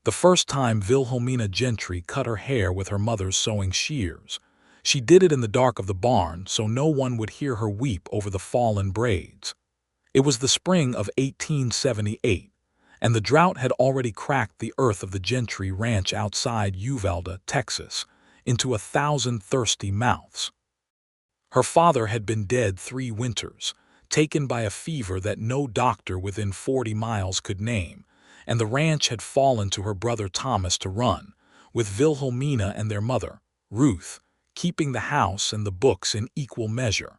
The first time Wilhelmina Gentry cut her hair with her mother's sewing shears. She did it in the dark of the barn so no one would hear her weep over the fallen braids. It was the spring of 1878, and the drought had already cracked the earth of the Gentry ranch outside Uvalde, Texas, into 1,000 thirsty mouths. Her father had been dead 3 winters, taken by a fever that no doctor within 40 miles could name, and the ranch had fallen to her brother Thomas to run, with Wilhelmina and their mother, Ruth, keeping the house and the books in equal measure.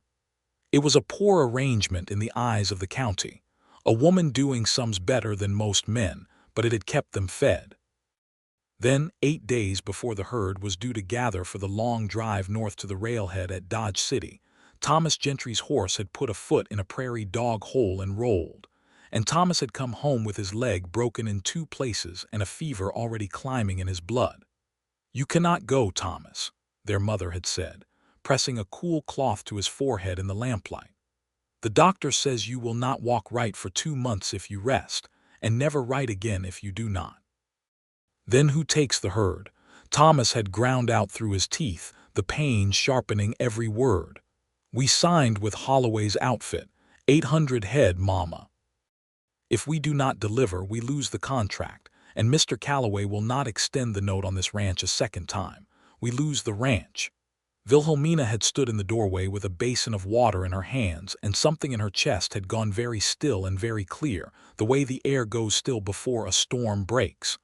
It was a poor arrangement in the eyes of the county, a woman doing sums better than most men, but it had kept them fed. Then, 8 days before the herd was due to gather for the long drive north to the railhead at Dodge City, Thomas Gentry's horse had put a foot in a prairie dog hole and rolled, and Thomas had come home with his leg broken in 2 places and a fever already climbing in his blood. "You cannot go, Thomas," their mother had said, pressing a cool cloth to his forehead in the lamplight. "The doctor says you will not walk right for 2 months if you rest, and never right again if you do not." "Then who takes the herd?" Thomas had ground out through his teeth, the pain sharpening every word. "We signed with Holloway's outfit, 800 head, Mama. If we do not deliver, we lose the contract, and Mr. Calloway will not extend the note on this ranch a second time. We lose the ranch." Wilhelmina had stood in the doorway with a basin of water in her hands, and something in her chest had gone very still and very clear, the way the air goes still before a storm breaks.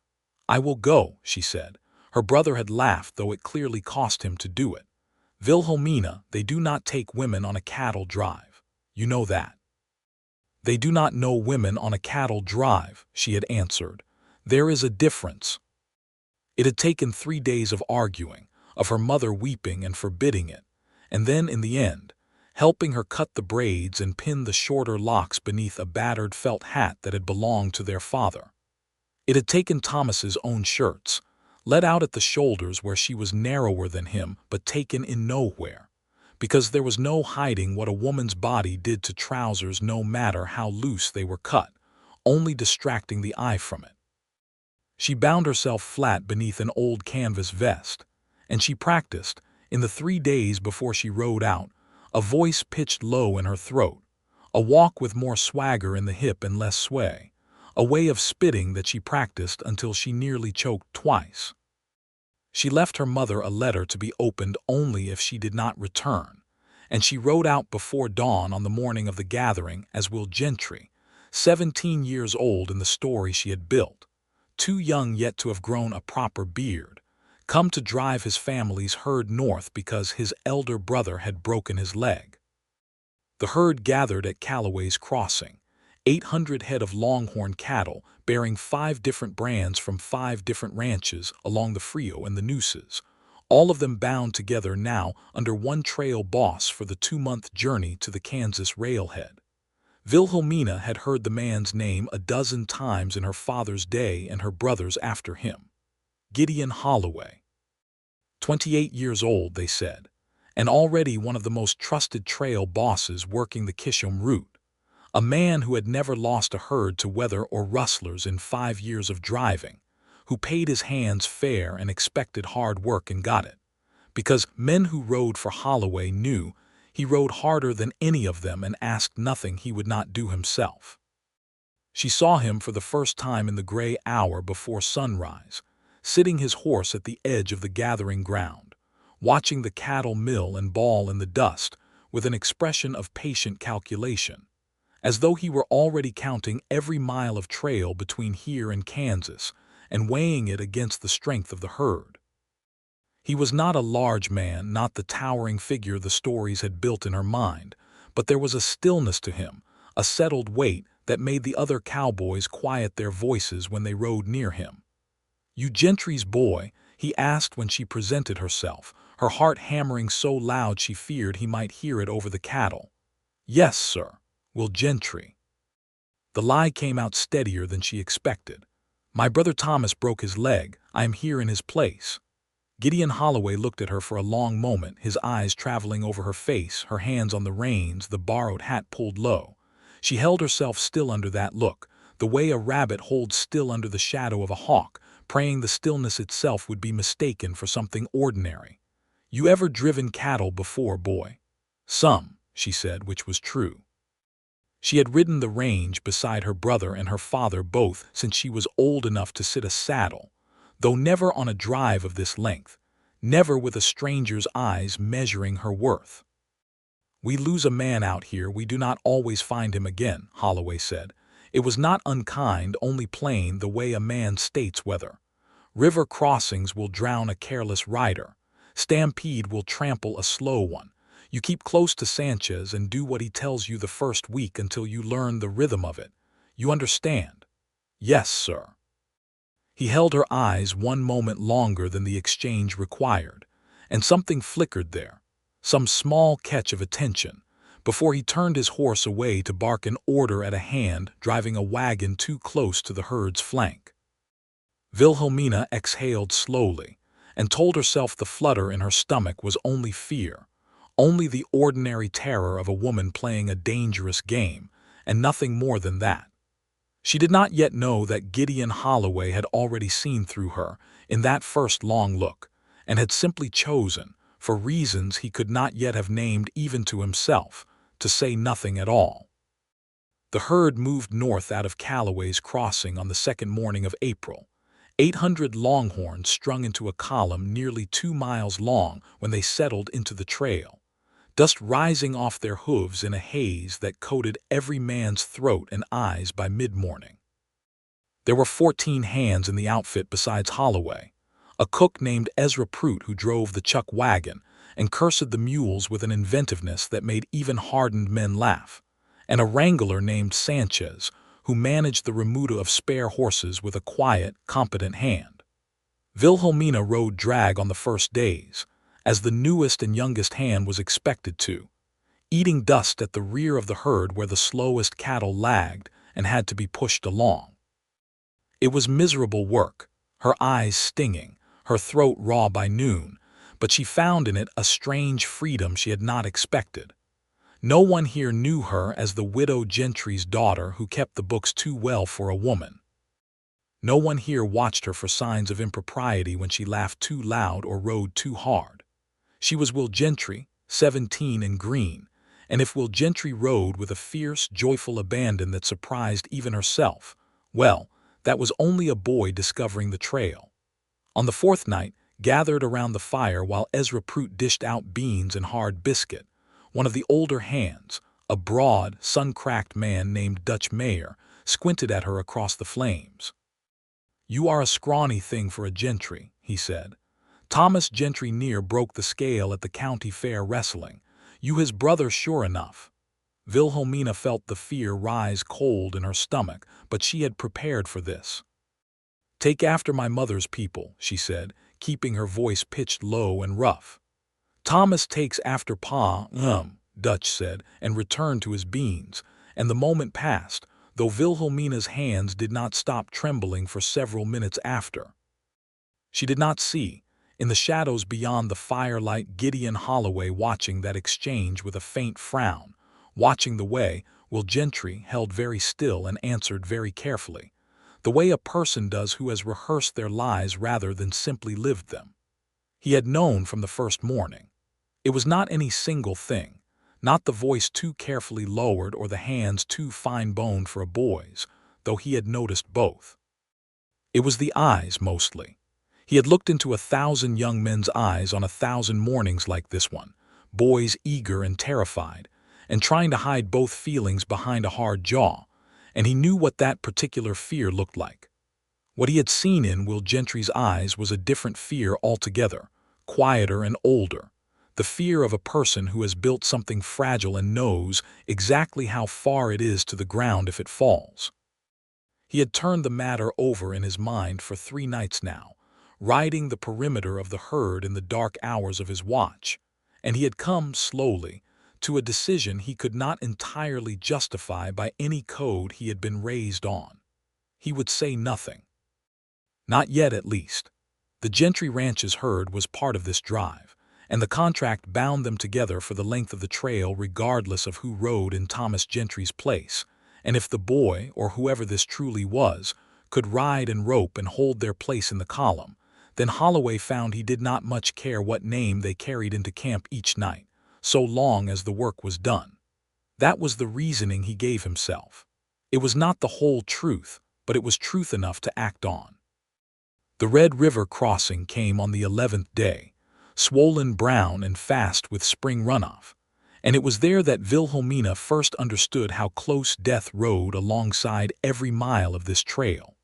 "I will go," she said. Her brother had laughed, though it clearly cost him to do it. "Wilhelmina, they do not take women on a cattle drive. You know that." "They do not know women on a cattle drive," she had answered. "There is a difference." It had taken 3 days of arguing, of her mother weeping and forbidding it, and then, in the end, helping her cut the braids and pin the shorter locks beneath a battered felt hat that had belonged to their father. It had taken Thomas's own shirts, let out at the shoulders where she was narrower than him but taken in nowhere, because there was no hiding what a woman's body did to trousers no matter how loose they were cut, only distracting the eye from it. She bound herself flat beneath an old canvas vest, and she practiced, in the 3 days before she rode out, a voice pitched low in her throat, a walk with more swagger in the hip and less sway, a way of spitting that she practiced until she nearly choked twice. She left her mother a letter to be opened only if she did not return, and she rode out before dawn on the morning of the gathering as Will Gentry, 17 years old in the story she had built, too young yet to have grown a proper beard, come to drive his family's herd north because his elder brother had broken his leg. The herd gathered at Calloway's Crossing, 800 head of longhorn cattle bearing 5 different brands from 5 different ranches along the Frio and the Nooses, all of them bound together now under one trail boss for the 2-month journey to the Kansas railhead. Wilhelmina had heard the man's name a dozen times in her father's day and her brother's after him. Gideon Holloway. 28 years old, they said, and already one of the most trusted trail bosses working the Chisholm route. A man who had never lost a herd to weather or rustlers in 5 years of driving, who paid his hands fair and expected hard work and got it. Because men who rode for Holloway knew he rode harder than any of them and asked nothing he would not do himself. She saw him for the first time in the gray hour before sunrise, sitting his horse at the edge of the gathering ground, watching the cattle mill and bawl in the dust with an expression of patient calculation, as though he were already counting every mile of trail between here and Kansas and weighing it against the strength of the herd. He was not a large man, not the towering figure the stories had built in her mind, but there was a stillness to him, a settled weight that made the other cowboys quiet their voices when they rode near him. "You Gentry's boy?" he asked when she presented herself, her heart hammering so loud she feared he might hear it over the cattle. "Yes, sir. Will Gentry." The lie came out steadier than she expected. "My brother Thomas broke his leg. I am here in his place." Gideon Holloway looked at her for a long moment, his eyes traveling over her face, her hands on the reins, the borrowed hat pulled low. She held herself still under that look, the way a rabbit holds still under the shadow of a hawk, praying the stillness itself would be mistaken for something ordinary. "You ever driven cattle before, boy?" "Some," she said, which was true. She had ridden the range beside her brother and her father both since she was old enough to sit a saddle, though never on a drive of this length, never with a stranger's eyes measuring her worth. "We lose a man out here, we do not always find him again," Holloway said. It was not unkind, only plain, the way a man states weather. "River crossings will drown a careless rider. Stampede will trample a slow one. You keep close to Sanchez and do what he tells you the first week until you learn the rhythm of it. You understand?" "Yes, sir." He held her eyes one moment longer than the exchange required, and something flickered there, some small catch of attention, before he turned his horse away to bark an order at a hand driving a wagon too close to the herd's flank. Wilhelmina exhaled slowly and told herself the flutter in her stomach was only fear, only the ordinary terror of a woman playing a dangerous game, and nothing more than that. She did not yet know that Gideon Holloway had already seen through her in that first long look, and had simply chosen, for reasons he could not yet have named even to himself, to say nothing at all. The herd moved north out of Callaway's Crossing on the second morning of April. 800 longhorns strung into a column nearly 2 miles long when they settled into the trail, dust rising off their hooves in a haze that coated every man's throat and eyes by mid-morning. There were 14 hands in the outfit besides Holloway, a cook named Ezra Prout who drove the chuck wagon and cursed the mules with an inventiveness that made even hardened men laugh, and a wrangler named Sanchez who managed the remuda of spare horses with a quiet, competent hand. Wilhelmina rode drag on the first days, as the newest and youngest hand was expected to, eating dust at the rear of the herd where the slowest cattle lagged and had to be pushed along. It was miserable work, her eyes stinging, her throat raw by noon, but she found in it a strange freedom she had not expected. No one here knew her as the widow Gentry's daughter who kept the books too well for a woman. No one here watched her for signs of impropriety when she laughed too loud or rode too hard. She was Will Gentry, 17 and green, and if Will Gentry rode with a fierce, joyful abandon that surprised even herself, well, that was only a boy discovering the trail. On the fourth night, gathered around the fire while Ezra Prout dished out beans and hard biscuit, one of the older hands, a broad, sun-cracked man named Dutch Mayer, squinted at her across the flames. "You are a scrawny thing for a Gentry," he said. "Thomas Gentry near broke the scale at the county fair wrestling. You his brother sure enough." Wilhelmina felt the fear rise cold in her stomach, but she had prepared for this. "Take after my mother's people," she said, keeping her voice pitched low and rough. "Thomas takes after Pa, Dutch said, and returned to his beans, and the moment passed, though Wilhelmina's hands did not stop trembling for several minutes after. She did not see, in the shadows beyond the firelight, Gideon Holloway watching that exchange with a faint frown, watching the way Will Gentry held very still and answered very carefully, the way a person does who has rehearsed their lies rather than simply lived them. He had known from the first morning. It was not any single thing, not the voice too carefully lowered or the hands too fine-boned for a boy's, though he had noticed both. It was the eyes, mostly. He had looked into 1,000 young men's eyes on 1,000 mornings like this one, boys eager and terrified, and trying to hide both feelings behind a hard jaw, and he knew what that particular fear looked like. What he had seen in Will Gentry's eyes was a different fear altogether, quieter and older, the fear of a person who has built something fragile and knows exactly how far it is to the ground if it falls. He had turned the matter over in his mind for 3 nights now, riding the perimeter of the herd in the dark hours of his watch, and he had come, slowly, to a decision he could not entirely justify by any code he had been raised on. He would say nothing. Not yet, at least. The Gentry Ranch's herd was part of this drive, and the contract bound them together for the length of the trail regardless of who rode in Thomas Gentry's place, and if the boy, or whoever this truly was, could ride and rope and hold their place in the column, then Holloway found he did not much care what name they carried into camp each night, so long as the work was done. That was the reasoning he gave himself. It was not the whole truth, but it was truth enough to act on. The Red River crossing came on the 11th day, swollen brown and fast with spring runoff, and it was there that Wilhelmina first understood how close death rode alongside every mile of this trail.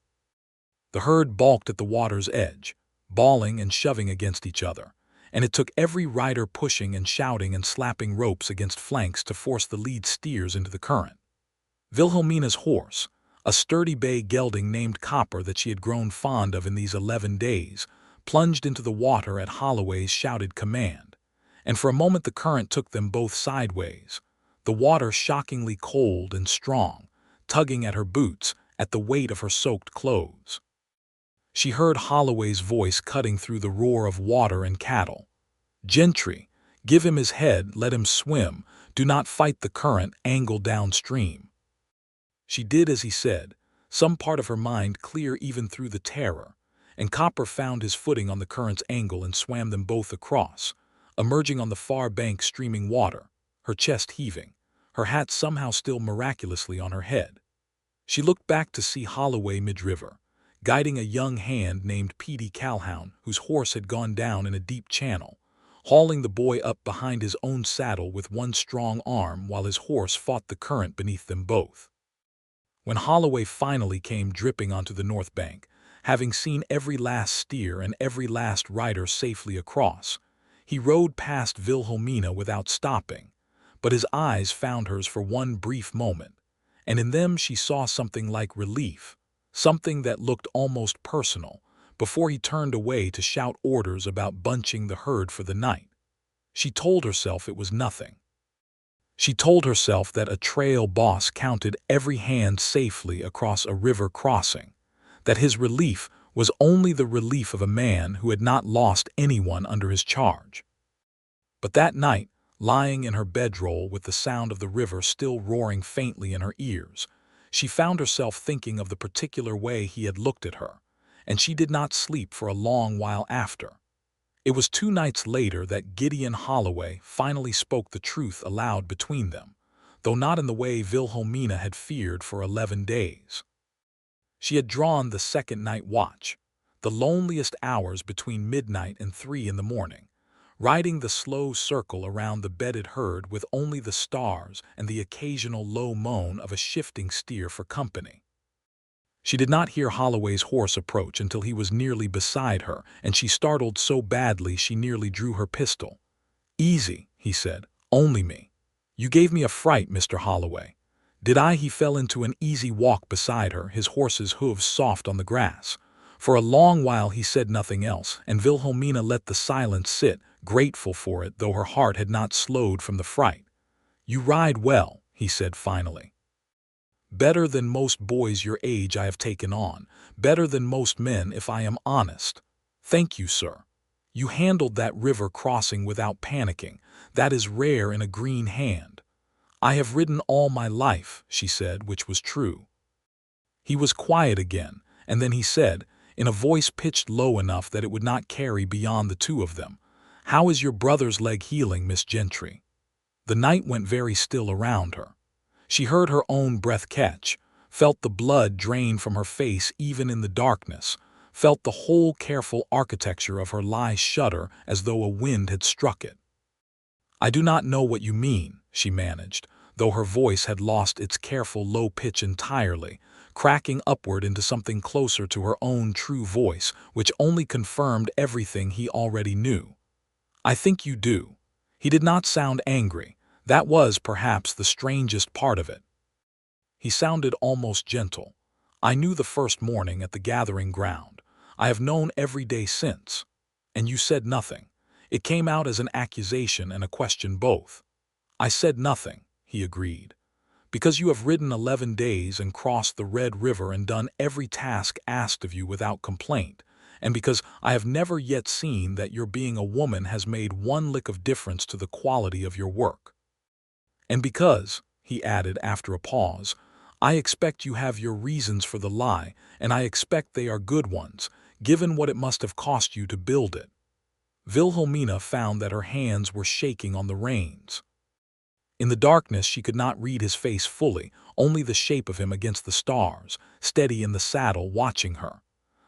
The herd balked at the water's edge, bawling and shoving against each other, and it took every rider pushing and shouting and slapping ropes against flanks to force the lead steers into the current. Wilhelmina's horse, a sturdy bay gelding named Copper that she had grown fond of in these 11 days, plunged into the water at Holloway's shouted command, and for a moment the current took them both sideways, the water shockingly cold and strong, tugging at her boots at the weight of her soaked clothes. She heard Holloway's voice cutting through the roar of water and cattle. "Gentry, give him his head, let him swim, do not fight the current, angle downstream." She did as he said, some part of her mind clear even through the terror, and Copper found his footing on the current's angle and swam them both across, emerging on the far bank streaming water, her chest heaving, her hat somehow still miraculously on her head. She looked back to see Holloway mid-river, guiding a young hand named Petey Calhoun, whose horse had gone down in a deep channel, hauling the boy up behind his own saddle with one strong arm while his horse fought the current beneath them both. When Holloway finally came dripping onto the north bank, having seen every last steer and every last rider safely across, he rode past Wilhelmina without stopping, but his eyes found hers for one brief moment, and in them she saw something like relief, something that looked almost personal, before he turned away to shout orders about bunching the herd for the night. She told herself it was nothing. She told herself that a trail boss counted every hand safely across a river crossing, that his relief was only the relief of a man who had not lost anyone under his charge. But that night, lying in her bedroll with the sound of the river still roaring faintly in her ears, she found herself thinking of the particular way he had looked at her, and she did not sleep for a long while after. It was 2 nights later that Gideon Holloway finally spoke the truth aloud between them, though not in the way Wilhelmina had feared for 11 days. She had drawn the second night watch, the loneliest hours between midnight and 3 in the morning, riding the slow circle around the bedded herd with only the stars and the occasional low moan of a shifting steer for company. She did not hear Holloway's horse approach until he was nearly beside her, and she startled so badly she nearly drew her pistol. "Easy," he said, "only me. You gave me a fright, Mr. Holloway." "Did I?" He fell into an easy walk beside her, his horse's hooves soft on the grass. For a long while he said nothing else, and Wilhelmina let the silence sit, grateful for it, though her heart had not slowed from the fright. "You ride well," he said finally. "Better than most boys your age I have taken on, better than most men if I am honest. Thank you, sir. You handled that river crossing without panicking. That is rare in a green hand." "I have ridden all my life," she said, which was true. He was quiet again, and then he said, in a voice pitched low enough that it would not carry beyond the two of them, "How is your brother's leg healing, Miss Gentry?" The night went very still around her. She heard her own breath catch, felt the blood drain from her face even in the darkness, felt the whole careful architecture of her lie shudder as though a wind had struck it. "I do not know what you mean," she managed, though her voice had lost its careful low pitch entirely, cracking upward into something closer to her own true voice, which only confirmed everything he already knew. "I think you do." He did not sound angry. That was, perhaps, the strangest part of it. He sounded almost gentle. "I knew the first morning at the gathering ground. I have known every day since. And you said nothing." It came out as an accusation and a question both. "I said nothing," he agreed. "Because you have ridden 11 days and crossed the Red River and done every task asked of you without complaint, and because I have never yet seen that your being a woman has made one lick of difference to the quality of your work. And because," he added after a pause, I expect you have your reasons for the lie, and I expect they are good ones, given what it must have cost you to build it." Wilhelmina found that her hands were shaking on the reins. In the darkness she could not read his face fully, only the shape of him against the stars, steady in the saddle watching her.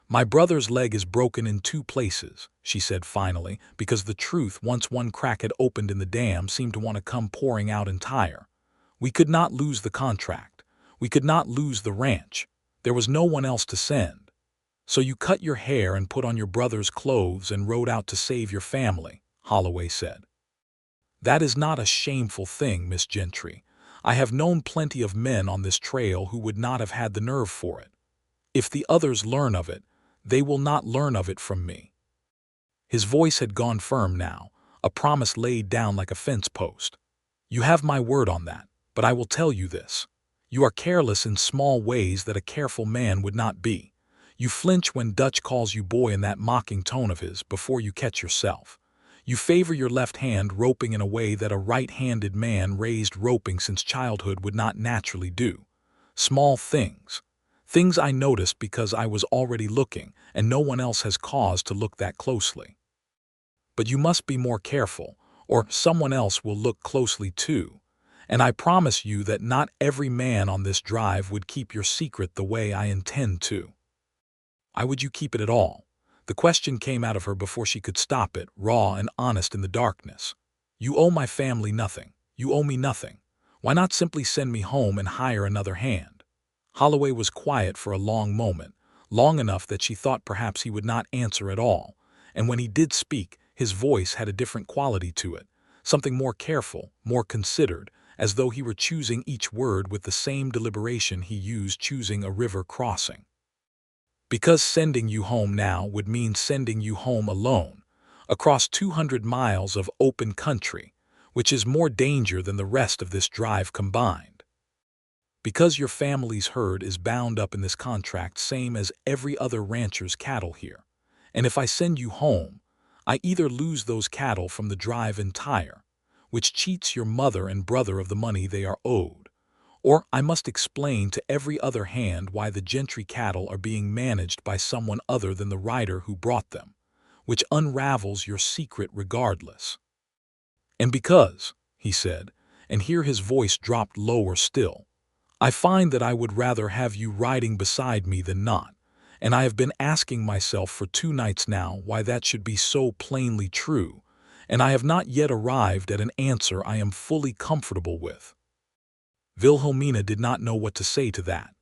"My brother's leg is broken in 2 places," she said finally, because the truth, once one crack had opened in the dam, seemed to want to come pouring out entire. "We could not lose the contract. We could not lose the ranch. There was no one else to send. So you cut your hair and put on your brother's clothes and rode out to save your family," Holloway said. "That is not a shameful thing, Miss Gentry. I have known plenty of men on this trail who would not have had the nerve for it. If the others learn of it, they will not learn of it from me." His voice had gone firm now, a promise laid down like a fence post. "You have my word on that, but I will tell you this. You are careless in small ways that a careful man would not be. You flinch when Dutch calls you boy in that mocking tone of his before you catch yourself. You favor your left hand roping in a way that a right-handed man raised roping since childhood would not naturally do. Small things. Things I noticed because I was already looking, and no one else has cause to look that closely. But you must be more careful, or someone else will look closely too. And I promise you that not every man on this drive would keep your secret the way I intend to." "Why would you keep it at all?" The question came out of her before she could stop it, raw and honest in the darkness. "You owe my family nothing. You owe me nothing. Why not simply send me home and hire another hand?" Holloway was quiet for a long moment, long enough that she thought perhaps he would not answer at all, and when he did speak, his voice had a different quality to it, something more careful, more considered, as though he were choosing each word with the same deliberation he used choosing a river crossing. "Because sending you home now would mean sending you home alone, across 200 miles of open country, which is more danger than the rest of this drive combined. Because your family's herd is bound up in this contract same as every other rancher's cattle here, and if I send you home, I either lose those cattle from the drive entire, which cheats your mother and brother of the money they are owed, or I must explain to every other hand why the Gentry cattle are being managed by someone other than the rider who brought them, which unravels your secret regardless. And because," he said, and here his voice dropped lower still, "I find that I would rather have you riding beside me than not, and I have been asking myself for 2 nights now why that should be so plainly true, and I have not yet arrived at an answer I am fully comfortable with." Wilhelmina did not know what to say to that.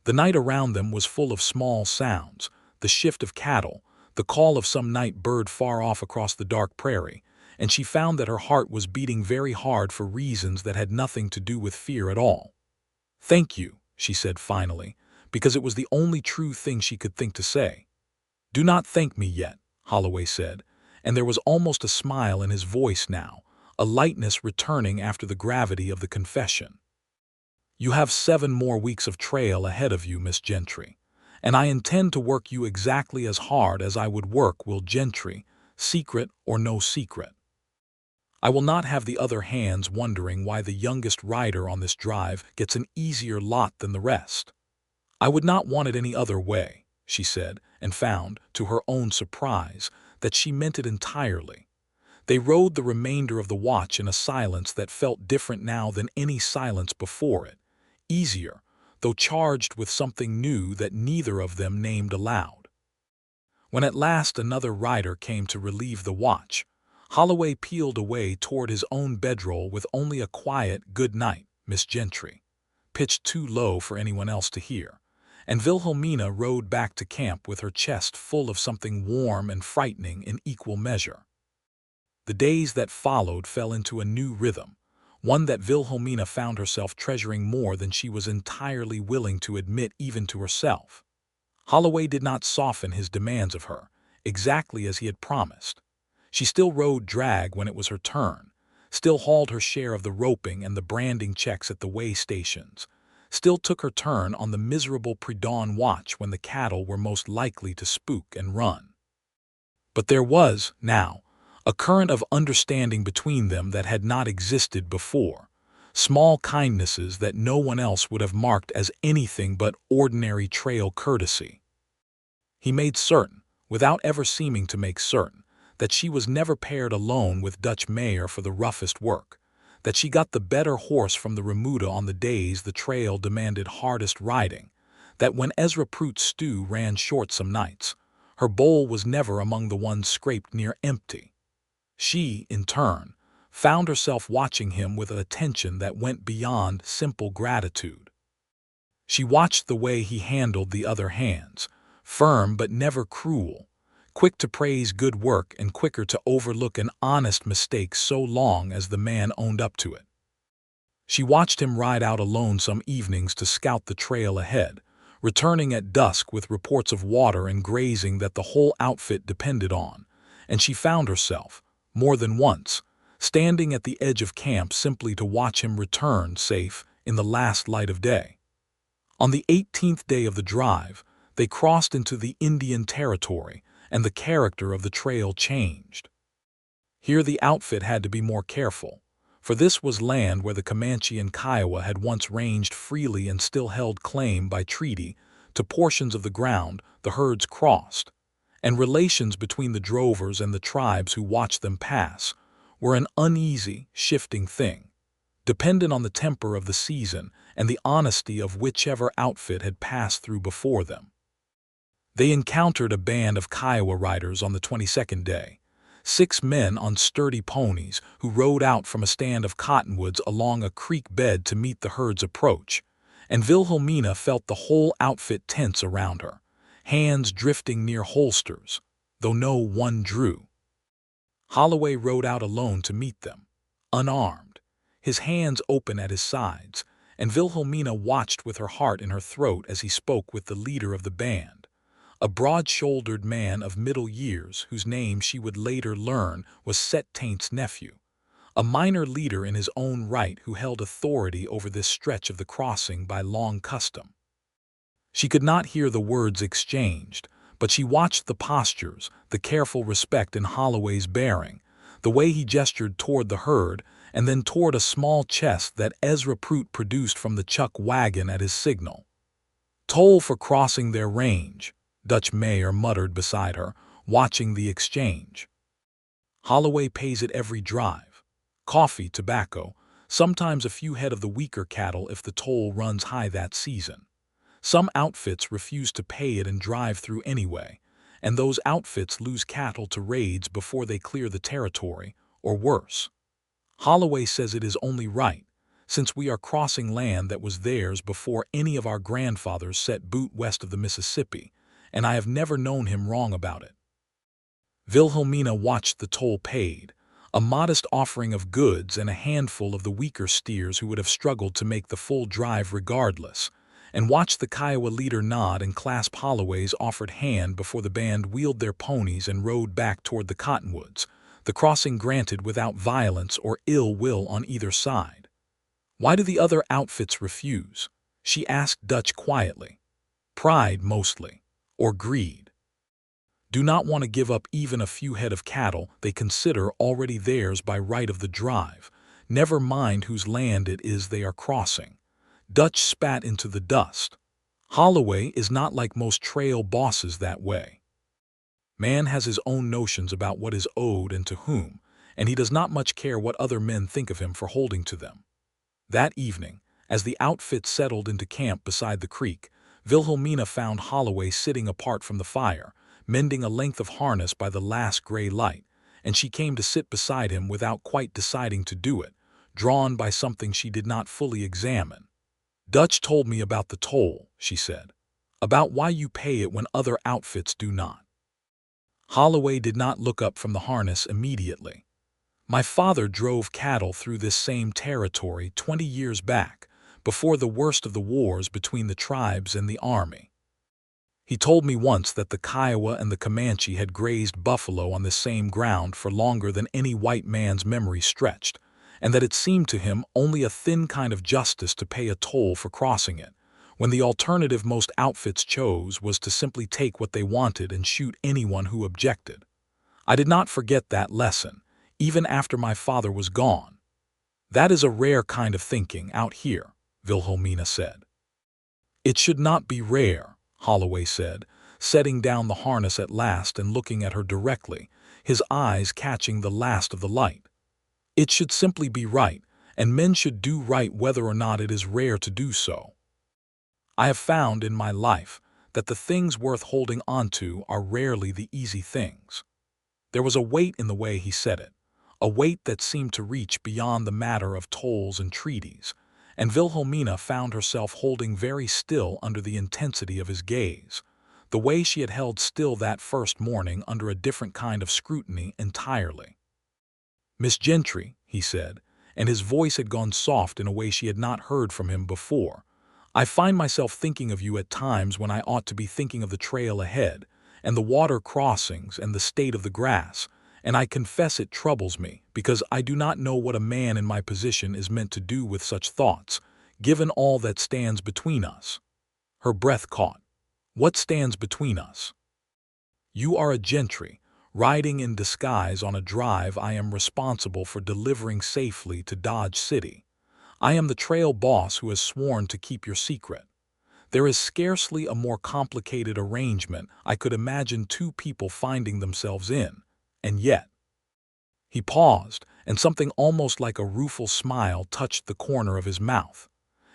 The night around them was full of small sounds, the shift of cattle, the call of some night bird far off across the dark prairie, and she found that her heart was beating very hard for reasons that had nothing to do with fear at all. "Thank you," she said finally, because it was the only true thing she could think to say. "Do not thank me yet," Holloway said, and there was almost a smile in his voice now, a lightness returning after the gravity of the confession. "You have 7 more weeks of trail ahead of you, Miss Gentry, and I intend to work you exactly as hard as I would work Will Gentry, secret or no secret. I will not have the other hands wondering why the youngest rider on this drive gets an easier lot than the rest. I would not want it any other way," she said, and found, to her own surprise, that she meant it entirely. They rode the remainder of the watch in a silence that felt different now than any silence before it, easier, though charged with something new that neither of them named aloud. When at last another rider came to relieve the watch, Holloway peeled away toward his own bedroll with only a quiet "Good night, Miss Gentry," pitched too low for anyone else to hear, and Wilhelmina rode back to camp with her chest full of something warm and frightening in equal measure. The days that followed fell into a new rhythm, one that Wilhelmina found herself treasuring more than she was entirely willing to admit even to herself. Holloway did not soften his demands of her, exactly as he had promised. She still rode drag when it was her turn, still hauled her share of the roping and the branding checks at the way stations, still took her turn on the miserable pre-dawn watch when the cattle were most likely to spook and run. But there was, now, a current of understanding between them that had not existed before, small kindnesses that no one else would have marked as anything but ordinary trail courtesy. He made certain, without ever seeming to make certain, that she was never paired alone with Dutch Mayer for the roughest work, that she got the better horse from the remuda on the days the trail demanded hardest riding, that when Ezra Prout's stew ran short some nights, her bowl was never among the ones scraped near empty. She, in turn, found herself watching him with an attention that went beyond simple gratitude. She watched the way he handled the other hands, firm but never cruel, quick to praise good work and quicker to overlook an honest mistake so long as the man owned up to it. She watched him ride out alone some evenings to scout the trail ahead, returning at dusk with reports of water and grazing that the whole outfit depended on, and she found herself, more than once, standing at the edge of camp simply to watch him return safe in the last light of day. On the 18th day of the drive, they crossed into the Indian Territory, and the character of the trail changed. Here the outfit had to be more careful, for this was land where the Comanche and Kiowa had once ranged freely and still held claim by treaty to portions of the ground the herds crossed, and relations between the drovers and the tribes who watched them pass were an uneasy, shifting thing, dependent on the temper of the season and the honesty of whichever outfit had passed through before them. They encountered a band of Kiowa riders on the 22nd day, 6 men on sturdy ponies who rode out from a stand of cottonwoods along a creek bed to meet the herd's approach, and Wilhelmina felt the whole outfit tense around her, hands drifting near holsters, though no one drew. Holloway rode out alone to meet them, unarmed, his hands open at his sides, and Wilhelmina watched with her heart in her throat as he spoke with the leader of the band, a broad-shouldered man of middle years whose name she would later learn was Set Taint's nephew, a minor leader in his own right who held authority over this stretch of the crossing by long custom. She could not hear the words exchanged, but she watched the postures, the careful respect in Holloway's bearing, the way he gestured toward the herd and then toward a small chest that Ezra Prout produced from the chuck wagon at his signal. "Toll for crossing their range," Dutch Mayer muttered beside her, watching the exchange. "Holloway pays it every drive. Coffee, tobacco, sometimes a few head of the weaker cattle if the toll runs high that season. Some outfits refuse to pay it and drive through anyway, and those outfits lose cattle to raids before they clear the territory, or worse. Holloway says it is only right, since we are crossing land that was theirs before any of our grandfathers set boot west of the Mississippi, and I have never known him wrong about it." Wilhelmina watched the toll paid, a modest offering of goods and a handful of the weaker steers who would have struggled to make the full drive regardless, and watched the Kiowa leader nod and clasp Holloway's offered hand before the band wheeled their ponies and rode back toward the cottonwoods, the crossing granted without violence or ill will on either side. "Why do the other outfits refuse?" she asked Dutch quietly. "Pride, mostly. Or greed. Do not want to give up even a few head of cattle they consider already theirs by right of the drive, never mind whose land it is they are crossing." Dutch spat into the dust. "Holloway is not like most trail bosses that way. Man has his own notions about what is owed and to whom, and he does not much care what other men think of him for holding to them." That evening, as the outfit settled into camp beside the creek, Wilhelmina found Holloway sitting apart from the fire, mending a length of harness by the last gray light, and she came to sit beside him without quite deciding to do it, drawn by something she did not fully examine. "Dutch told me about the toll," she said, "about why you pay it when other outfits do not." Holloway did not look up from the harness immediately. "My father drove cattle through this same territory 20 years back, before the worst of the wars between the tribes and the army. He told me once that the Kiowa and the Comanche had grazed buffalo on this same ground for longer than any white man's memory stretched, and that it seemed to him only a thin kind of justice to pay a toll for crossing it, when the alternative most outfits chose was to simply take what they wanted and shoot anyone who objected. I did not forget that lesson, even after my father was gone." "That is a rare kind of thinking out here," Wilhelmina said. "It should not be rare," Holloway said, setting down the harness at last and looking at her directly, his eyes catching the last of the light. "It should simply be right, and men should do right whether or not it is rare to do so. I have found in my life that the things worth holding onto are rarely the easy things." There was a weight in the way he said it, a weight that seemed to reach beyond the matter of tolls and treaties, and Wilhelmina found herself holding very still under the intensity of his gaze, the way she had held still that first morning under a different kind of scrutiny entirely. "Miss Gentry," he said, and his voice had gone soft in a way she had not heard from him before, "I find myself thinking of you at times when I ought to be thinking of the trail ahead, and the water crossings and the state of the grass, and I confess it troubles me, because I do not know what a man in my position is meant to do with such thoughts, given all that stands between us." Her breath caught. "What stands between us?" "You are a Gentry, riding in disguise on a drive I am responsible for delivering safely to Dodge City. I am the trail boss who has sworn to keep your secret. There is scarcely a more complicated arrangement I could imagine two people finding themselves in, and yet—" He paused, and something almost like a rueful smile touched the corner of his mouth.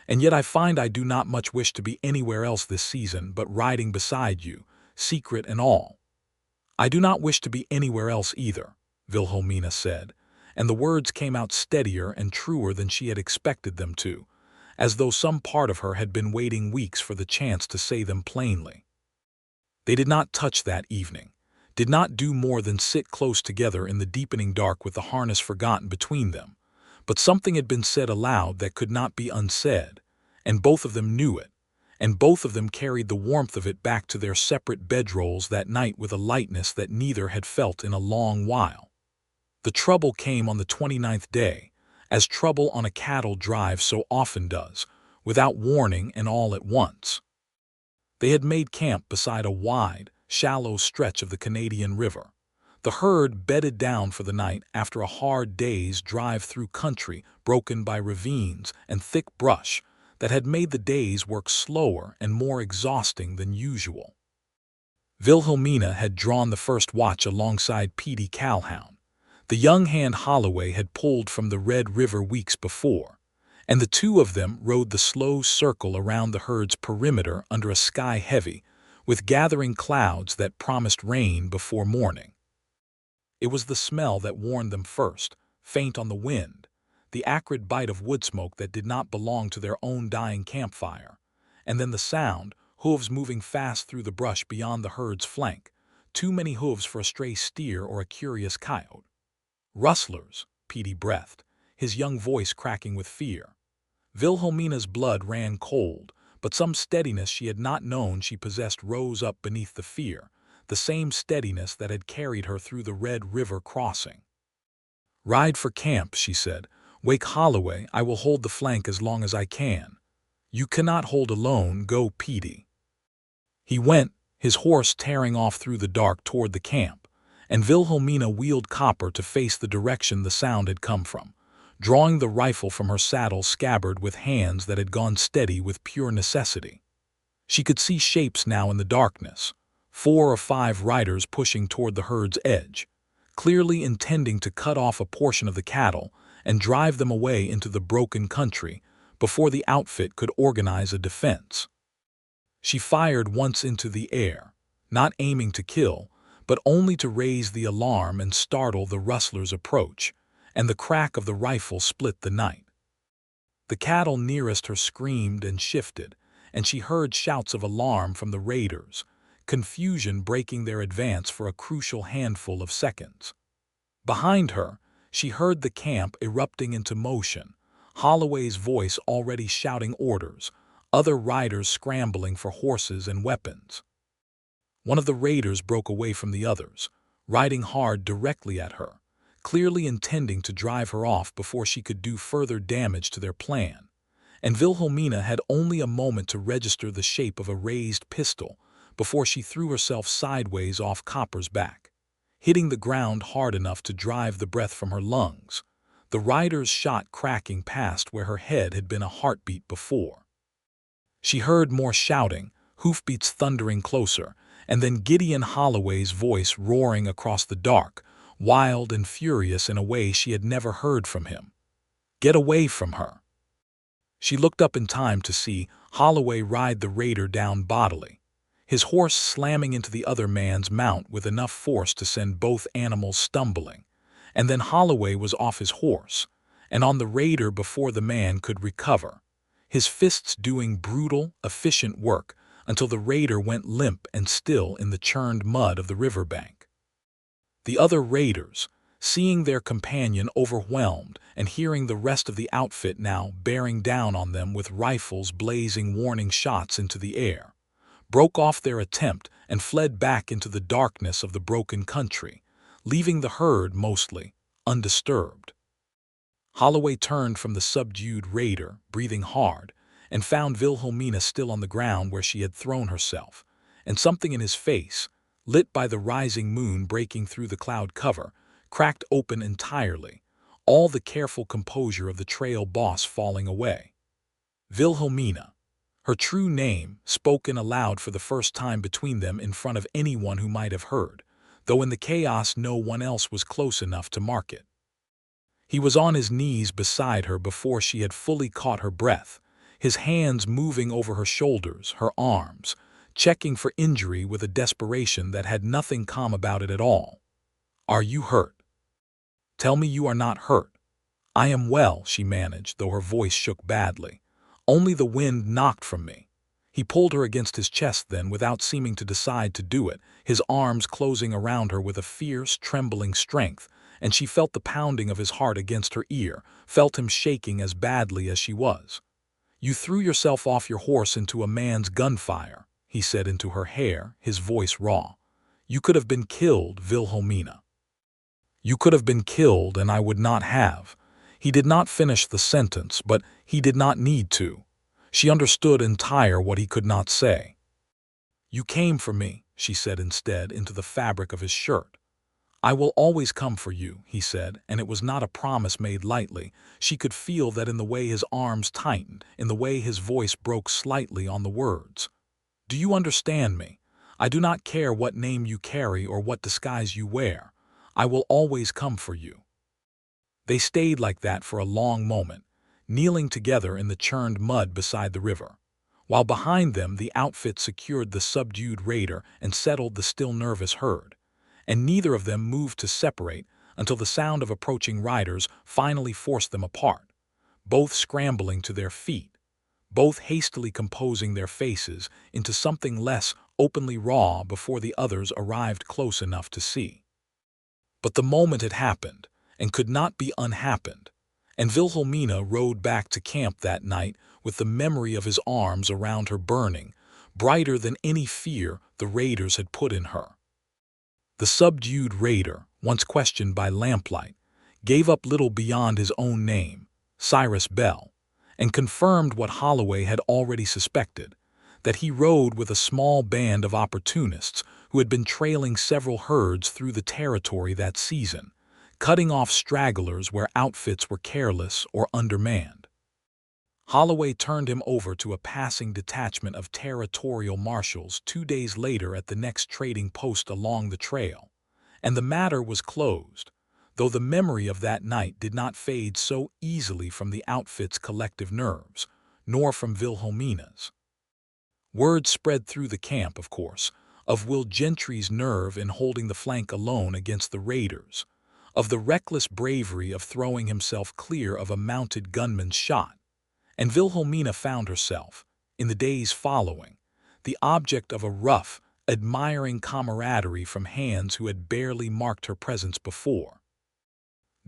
"And yet I find I do not much wish to be anywhere else this season but riding beside you, secret and all." "I do not wish to be anywhere else either," Wilhelmina said, and the words came out steadier and truer than she had expected them to, as though some part of her had been waiting weeks for the chance to say them plainly. They did not touch that evening, did not do more than sit close together in the deepening dark with the harness forgotten between them, but something had been said aloud that could not be unsaid, and both of them knew it, and both of them carried the warmth of it back to their separate bedrolls that night with a lightness that neither had felt in a long while. The trouble came on the 29th day, as trouble on a cattle drive so often does, without warning and all at once. They had made camp beside a wide, shallow stretch of the Canadian River, the herd bedded down for the night after a hard day's drive through country broken by ravines and thick brush that had made the day's work slower and more exhausting than usual. Wilhelmina had drawn the first watch alongside Petey Calhoun. The young hand Holloway had pulled from the Red River weeks before, and the two of them rode the slow circle around the herd's perimeter under a sky heavy with gathering clouds that promised rain before morning. It was the smell that warned them first, faint on the wind, the acrid bite of wood smoke that did not belong to their own dying campfire, and then the sound, hooves moving fast through the brush beyond the herd's flank, too many hooves for a stray steer or a curious coyote. "Rustlers," Petey breathed, his young voice cracking with fear. Wilhelmina's blood ran cold, but some steadiness she had not known she possessed rose up beneath the fear, the same steadiness that had carried her through the Red River crossing. "Ride for camp," she said. "Wake Holloway, I will hold the flank as long as I can." "You cannot hold alone, go, Petey." He went, his horse tearing off through the dark toward the camp, and Wilhelmina wheeled Copper to face the direction the sound had come from, drawing the rifle from her saddle scabbard with hands that had gone steady with pure necessity. She could see shapes now in the darkness, 4 or 5 riders pushing toward the herd's edge, clearly intending to cut off a portion of the cattle and drive them away into the broken country before the outfit could organize a defense. She fired once into the air, not aiming to kill, but only to raise the alarm and startle the rustlers' approach, and the crack of the rifle split the night. The cattle nearest her screamed and shifted, and she heard shouts of alarm from the raiders, confusion breaking their advance for a crucial handful of seconds. Behind her, she heard the camp erupting into motion, Holloway's voice already shouting orders, other riders scrambling for horses and weapons. One of the raiders broke away from the others, riding hard directly at her, clearly intending to drive her off before she could do further damage to their plan, and Wilhelmina had only a moment to register the shape of a raised pistol before she threw herself sideways off Copper's back, hitting the ground hard enough to drive the breath from her lungs. The the rider's shot cracking past where her head had been a heartbeat before. She heard more shouting, hoofbeats thundering closer, and then Gideon Holloway's voice roaring across the dark, wild and furious in a way she had never heard from him. "Get away from her!" She looked up in time to see Holloway ride the raider down bodily, his horse slamming into the other man's mount with enough force to send both animals stumbling. And then Holloway was off his horse, and on the raider before the man could recover, his fists doing brutal, efficient work until the raider went limp and still in the churned mud of the riverbank. The other raiders, seeing their companion overwhelmed and hearing the rest of the outfit now bearing down on them with rifles blazing warning shots into the air, broke off their attempt and fled back into the darkness of the broken country, leaving the herd mostly undisturbed. Holloway turned from the subdued raider, breathing hard, and found Wilhelmina still on the ground where she had thrown herself, and something in his face, lit by the rising moon breaking through the cloud cover, cracked open entirely, all the careful composure of the trail boss falling away. Wilhelmina, her true name, spoken aloud for the first time between them in front of anyone who might have heard, though in the chaos no one else was close enough to mark it. He was on his knees beside her before she had fully caught her breath, his hands moving over her shoulders, her arms, checking for injury with a desperation that had nothing calm about it at all. "Are you hurt? Tell me you are not hurt." "I am well," she managed, though her voice shook badly. "Only the wind knocked from me." He pulled her against his chest then, without seeming to decide to do it, his arms closing around her with a fierce, trembling strength, and she felt the pounding of his heart against her ear, felt him shaking as badly as she was. "You threw yourself off your horse into a man's gunfire," he said into her hair, his voice raw. "You could have been killed, Wilhelmina. You could have been killed, and I would not have." He did not finish the sentence, but he did not need to. She understood entire what he could not say. "You came for me," she said instead, into the fabric of his shirt. "I will always come for you," he said, and it was not a promise made lightly. She could feel that in the way his arms tightened, in the way his voice broke slightly on the words. "Do you understand me? I do not care what name you carry or what disguise you wear. I will always come for you." They stayed like that for a long moment, kneeling together in the churned mud beside the river, while behind them the outfit secured the subdued raider and settled the still nervous herd, and neither of them moved to separate until the sound of approaching riders finally forced them apart, both scrambling to their feet, both hastily composing their faces into something less openly raw before the others arrived close enough to see. But the moment had happened, and could not be unhappened, and Wilhelmina rode back to camp that night with the memory of his arms around her burning, brighter than any fear the raiders had put in her. The subdued raider, once questioned by lamplight, gave up little beyond his own name, Cyrus Bell, and confirmed what Holloway had already suspected, that he rode with a small band of opportunists who had been trailing several herds through the territory that season, cutting off stragglers where outfits were careless or undermanned. Holloway turned him over to a passing detachment of territorial marshals 2 days later at the next trading post along the trail, and the matter was closed, though the memory of that night did not fade so easily from the outfit's collective nerves, nor from Wilhelmina's. Word spread through the camp, of course, of Will Gentry's nerve in holding the flank alone against the raiders, of the reckless bravery of throwing himself clear of a mounted gunman's shot, and Wilhelmina found herself, in the days following, the object of a rough, admiring camaraderie from hands who had barely marked her presence before.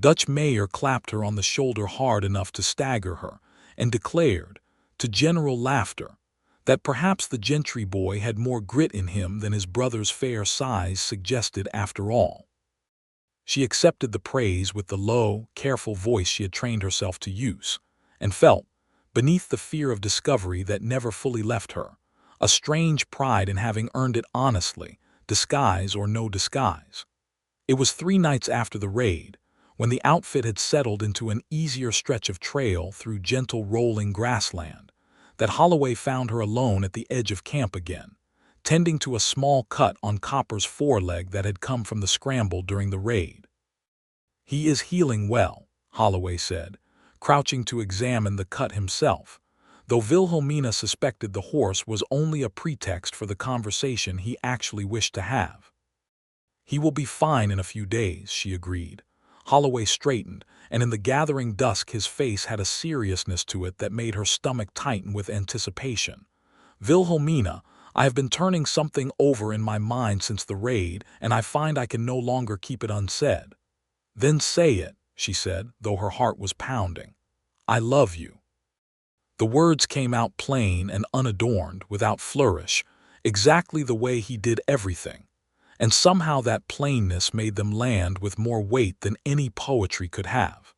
Dutch Mayer clapped her on the shoulder hard enough to stagger her, and declared, to general laughter, that perhaps the Gentry boy had more grit in him than his brother's fair size suggested after all. She accepted the praise with the low, careful voice she had trained herself to use, and felt, beneath the fear of discovery that never fully left her, a strange pride in having earned it honestly, disguise or no disguise. It was 3 nights after the raid, when the outfit had settled into an easier stretch of trail through gentle rolling grassland, that Holloway found her alone at the edge of camp again, tending to a small cut on Copper's foreleg that had come from the scramble during the raid. "He is healing well," Holloway said, crouching to examine the cut himself, though Wilhelmina suspected the horse was only a pretext for the conversation he actually wished to have. "He will be fine in a few days," she agreed. Holloway straightened, and in the gathering dusk his face had a seriousness to it that made her stomach tighten with anticipation. "Wilhelmina, I have been turning something over in my mind since the raid, and I find I can no longer keep it unsaid." "Then say it," she said, though her heart was pounding. "I love you." The words came out plain and unadorned, without flourish, exactly the way he did everything. And somehow that plainness made them land with more weight than any poetry could have.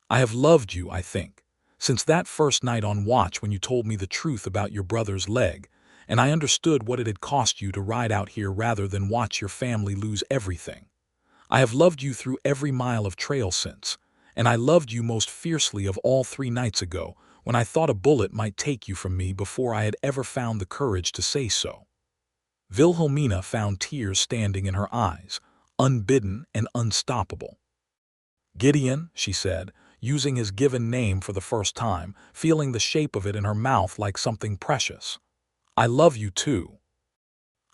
"I have loved you, I think, since that first night on watch when you told me the truth about your brother's leg, and I understood what it had cost you to ride out here rather than watch your family lose everything. I have loved you through every mile of trail since, and I loved you most fiercely of all 3 nights ago when I thought a bullet might take you from me before I had ever found the courage to say so." Wilhelmina found tears standing in her eyes, unbidden and unstoppable. "Gideon," she said, using his given name for the first time, feeling the shape of it in her mouth like something precious. "I love you too.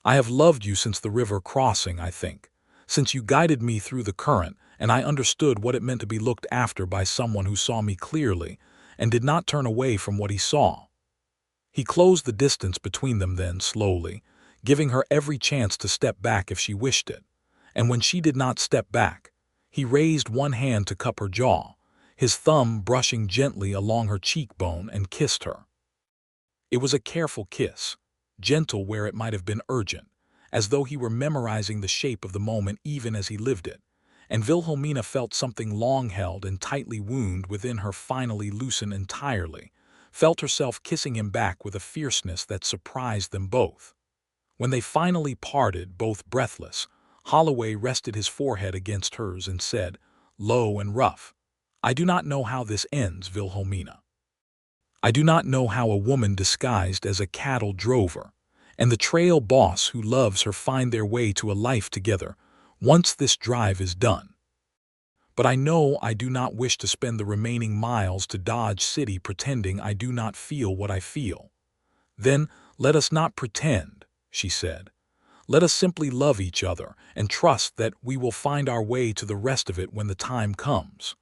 I have loved you since the river crossing, I think, since you guided me through the current and I understood what it meant to be looked after by someone who saw me clearly and did not turn away from what he saw." He closed the distance between them then, slowly, giving her every chance to step back if she wished it, and when she did not step back, he raised one hand to cup her jaw, his thumb brushing gently along her cheekbone, and kissed her. It was a careful kiss, gentle where it might have been urgent, as though he were memorizing the shape of the moment even as he lived it, and Wilhelmina felt something long held and tightly wound within her finally loosen entirely, felt herself kissing him back with a fierceness that surprised them both. When they finally parted, both breathless, Holloway rested his forehead against hers and said, low and rough, "I do not know how this ends, Wilhelmina. I do not know how a woman disguised as a cattle drover and the trail boss who loves her find their way to a life together once this drive is done. But I know I do not wish to spend the remaining miles to Dodge City pretending I do not feel what I feel. Then let us not pretend," she said. "Let us simply love each other and trust that we will find our way to the rest of it when the time comes."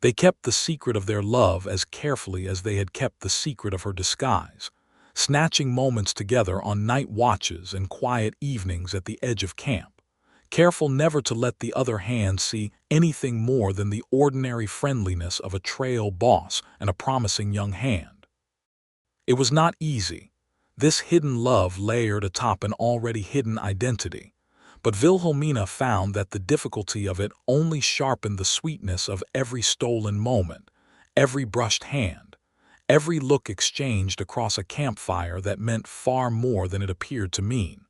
They kept the secret of their love as carefully as they had kept the secret of her disguise, snatching moments together on night watches and quiet evenings at the edge of camp, careful never to let the other hand see anything more than the ordinary friendliness of a trail boss and a promising young hand. It was not easy, this hidden love layered atop an already hidden identity, but Wilhelmina found that the difficulty of it only sharpened the sweetness of every stolen moment, every brushed hand, every look exchanged across a campfire that meant far more than it appeared to mean.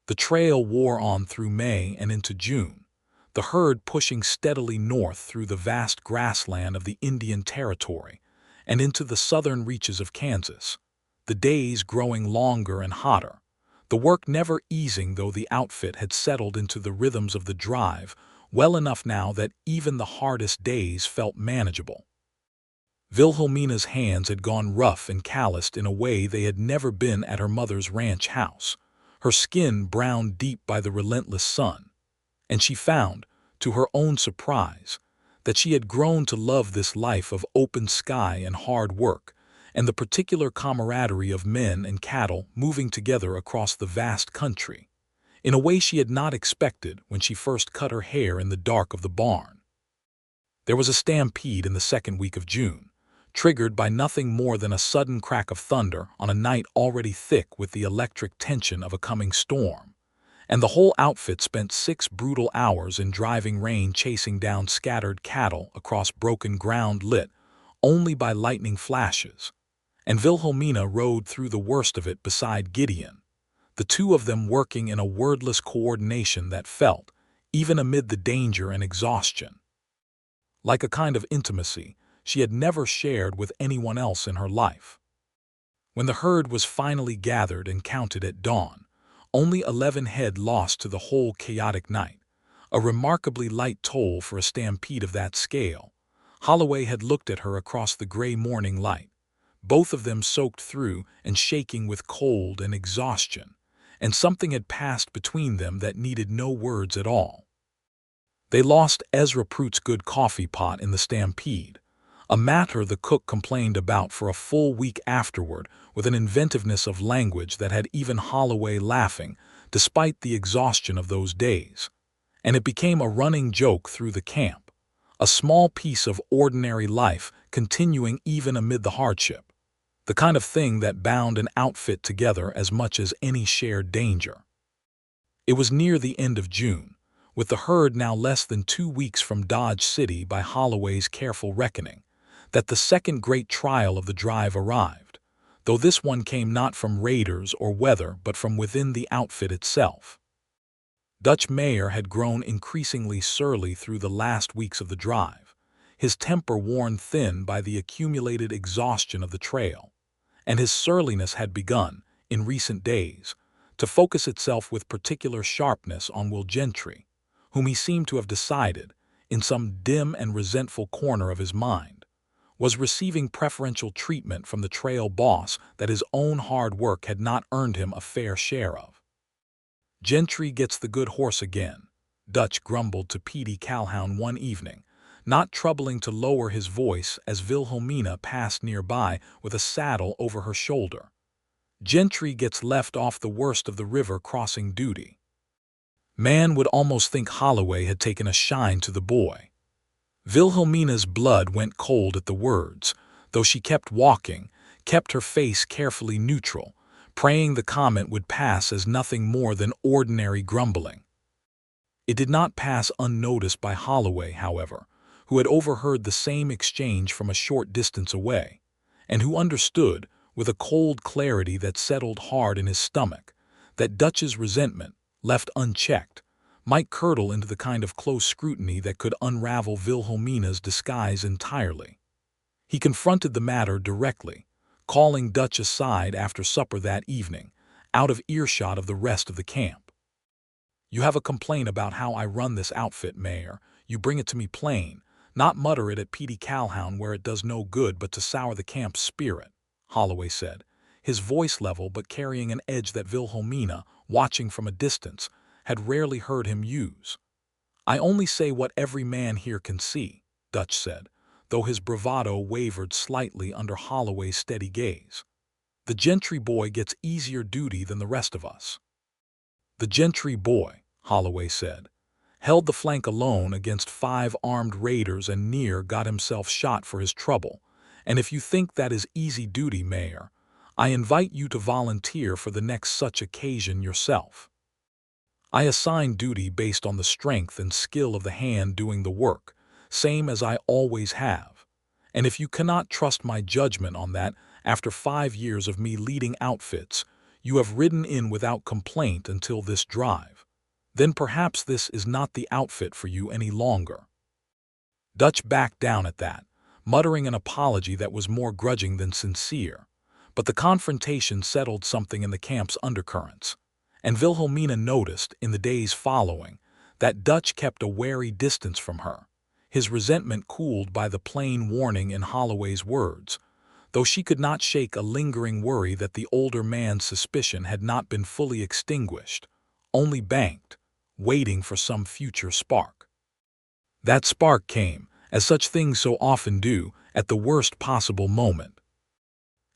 The trail wore on through May and into June, the herd pushing steadily north through the vast grassland of the Indian Territory and into the southern reaches of Kansas, the days growing longer and hotter, the work never easing though the outfit had settled into the rhythms of the drive well enough now that even the hardest days felt manageable. Wilhelmina's hands had gone rough and calloused in a way they had never been at her mother's ranch house, her skin browned deep by the relentless sun, and she found, to her own surprise, that she had grown to love this life of open sky and hard work, and the particular camaraderie of men and cattle moving together across the vast country, in a way she had not expected when she first cut her hair in the dark of the barn. There was a stampede in the second week of June, triggered by nothing more than a sudden crack of thunder on a night already thick with the electric tension of a coming storm, and the whole outfit spent 6 brutal hours in driving rain chasing down scattered cattle across broken ground lit only by lightning flashes, and Wilhelmina rode through the worst of it beside Gideon, the two of them working in a wordless coordination that felt, even amid the danger and exhaustion. Like a kind of intimacy she had never shared with anyone else in her life. When the herd was finally gathered and counted at dawn, only 11 head lost to the whole chaotic night, a remarkably light toll for a stampede of that scale. Holloway had looked at her across the gray morning light, both of them soaked through and shaking with cold and exhaustion, and something had passed between them that needed no words at all. They lost Ezra Pruitt's good coffee pot in the stampede, a matter the cook complained about for a full week afterward with an inventiveness of language that had even Holloway laughing despite the exhaustion of those days. And it became a running joke through the camp, a small piece of ordinary life continuing even amid the hardship, the kind of thing that bound an outfit together as much as any shared danger. It was near the end of June, with the herd now less than 2 weeks from Dodge City by Holloway's careful reckoning, that the second great trial of the drive arrived, though this one came not from raiders or weather but from within the outfit itself. Dutch Mayer had grown increasingly surly through the last weeks of the drive, his temper worn thin by the accumulated exhaustion of the trail, and his surliness had begun, in recent days, to focus itself with particular sharpness on Will Gentry, whom he seemed to have decided, in some dim and resentful corner of his mind, was receiving preferential treatment from the trail boss that his own hard work had not earned him a fair share of. "Gentry gets the good horse again," Dutch grumbled to Petey Calhoun one evening, not troubling to lower his voice as Wilhelmina passed nearby with a saddle over her shoulder. "Gentry gets left off the worst of the river crossing duty." Man would almost think Holloway had taken a shine to the boy. Wilhelmina's blood went cold at the words, though she kept walking, kept her face carefully neutral, praying the comment would pass as nothing more than ordinary grumbling. It did not pass unnoticed by Holloway, however, who had overheard the same exchange from a short distance away, and who understood, with a cold clarity that settled hard in his stomach, that Dutch's resentment, left unchecked, might curdle into the kind of close scrutiny that could unravel Wilhelmina's disguise entirely. He confronted the matter directly, calling Dutch aside after supper that evening, out of earshot of the rest of the camp. "You have a complaint about how I run this outfit, Mayor. You bring it to me plain, not mutter it at Petey Calhoun where it does no good but to sour the camp's spirit," Holloway said, his voice level but carrying an edge that Wilhelmina, watching from a distance, had rarely heard him use. "I only say what every man here can see," Dutch said, though his bravado wavered slightly under Holloway's steady gaze. "The Gentry boy gets easier duty than the rest of us." "The Gentry boy," Holloway said, "held the flank alone against 5 armed raiders and near got himself shot for his trouble, and if you think that is easy duty, Mayor, I invite you to volunteer for the next such occasion yourself. I assign duty based on the strength and skill of the hand doing the work, same as I always have. And if you cannot trust my judgment on that after 5 years of me leading outfits, you have ridden in without complaint until this drive, then perhaps this is not the outfit for you any longer." Dutch backed down at that, muttering an apology that was more grudging than sincere, but the confrontation settled something in the camp's undercurrents, and Wilhelmina noticed, in the days following, that Dutch kept a wary distance from her, his resentment cooled by the plain warning in Holloway's words, though she could not shake a lingering worry that the older man's suspicion had not been fully extinguished, only banked, waiting for some future spark. That spark came, as such things so often do, at the worst possible moment.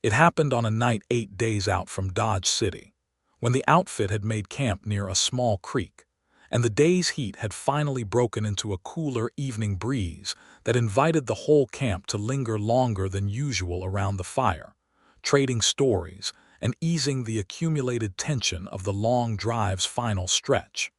It happened on a night 8 days out from Dodge City, when the outfit had made camp near a small creek, and the day's heat had finally broken into a cooler evening breeze that invited the whole camp to linger longer than usual around the fire, trading stories and easing the accumulated tension of the long drive's final stretch.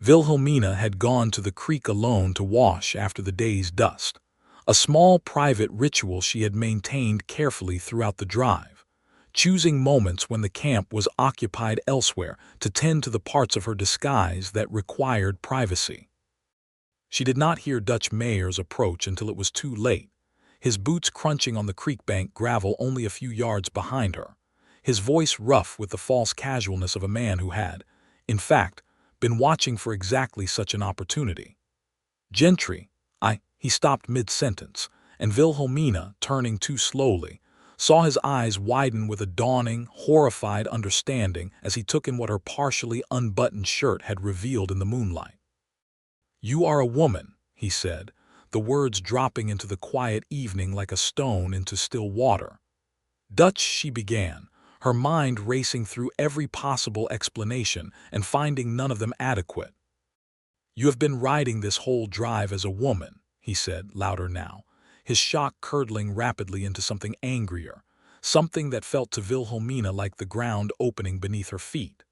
Wilhelmina had gone to the creek alone to wash after the day's dust, a small private ritual she had maintained carefully throughout the drive, choosing moments when the camp was occupied elsewhere to tend to the parts of her disguise that required privacy. She did not hear Dutch Mayer's approach until it was too late, his boots crunching on the creek bank gravel only a few yards behind her, his voice rough with the false casualness of a man who had, in fact, been watching for exactly such an opportunity. "Gentry, he stopped mid-sentence, and Wilhelmina, turning too slowly, saw his eyes widen with a dawning, horrified understanding as he took in what her partially unbuttoned shirt had revealed in the moonlight. "You are a woman," he said, the words dropping into the quiet evening like a stone into still water. "Dutch," she began, her mind racing through every possible explanation and finding none of them adequate. "You have been riding this whole drive as a woman," he said, louder now, his shock curdling rapidly into something angrier, something that felt to Wilhelmina like the ground opening beneath her feet.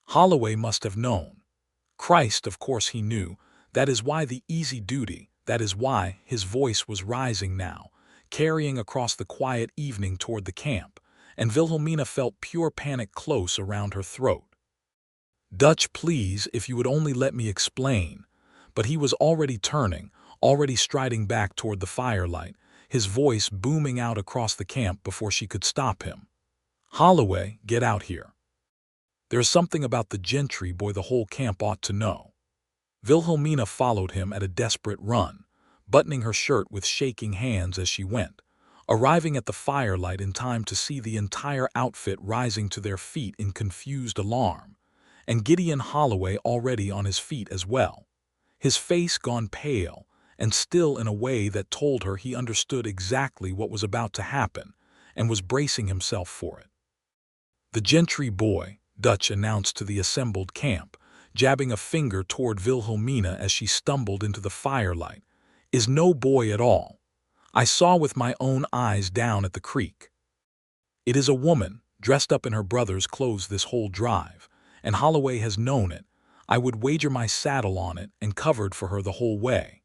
Holloway must have known. Christ, of course he knew. That is why the easy duty, that is why his voice was rising now, carrying across the quiet evening toward the camp, and Wilhelmina felt pure panic close around her throat. "Dutch, please, if you would only let me explain." But he was already turning, already striding back toward the firelight, his voice booming out across the camp before she could stop him. "Holloway, get out here. There's something about the Gentry boy the whole camp ought to know." Wilhelmina followed him at a desperate run, buttoning her shirt with shaking hands as she went, arriving at the firelight in time to see the entire outfit rising to their feet in confused alarm, and Gideon Holloway already on his feet as well, his face gone pale, and still in a way that told her he understood exactly what was about to happen and was bracing himself for it. "The Gentry boy," Dutch announced to the assembled camp, jabbing a finger toward Wilhelmina as she stumbled into the firelight, "is no boy at all. I saw with my own eyes down at the creek. It is a woman, dressed up in her brother's clothes this whole drive, and Holloway has known it. I would wager my saddle on it and covered for her the whole way."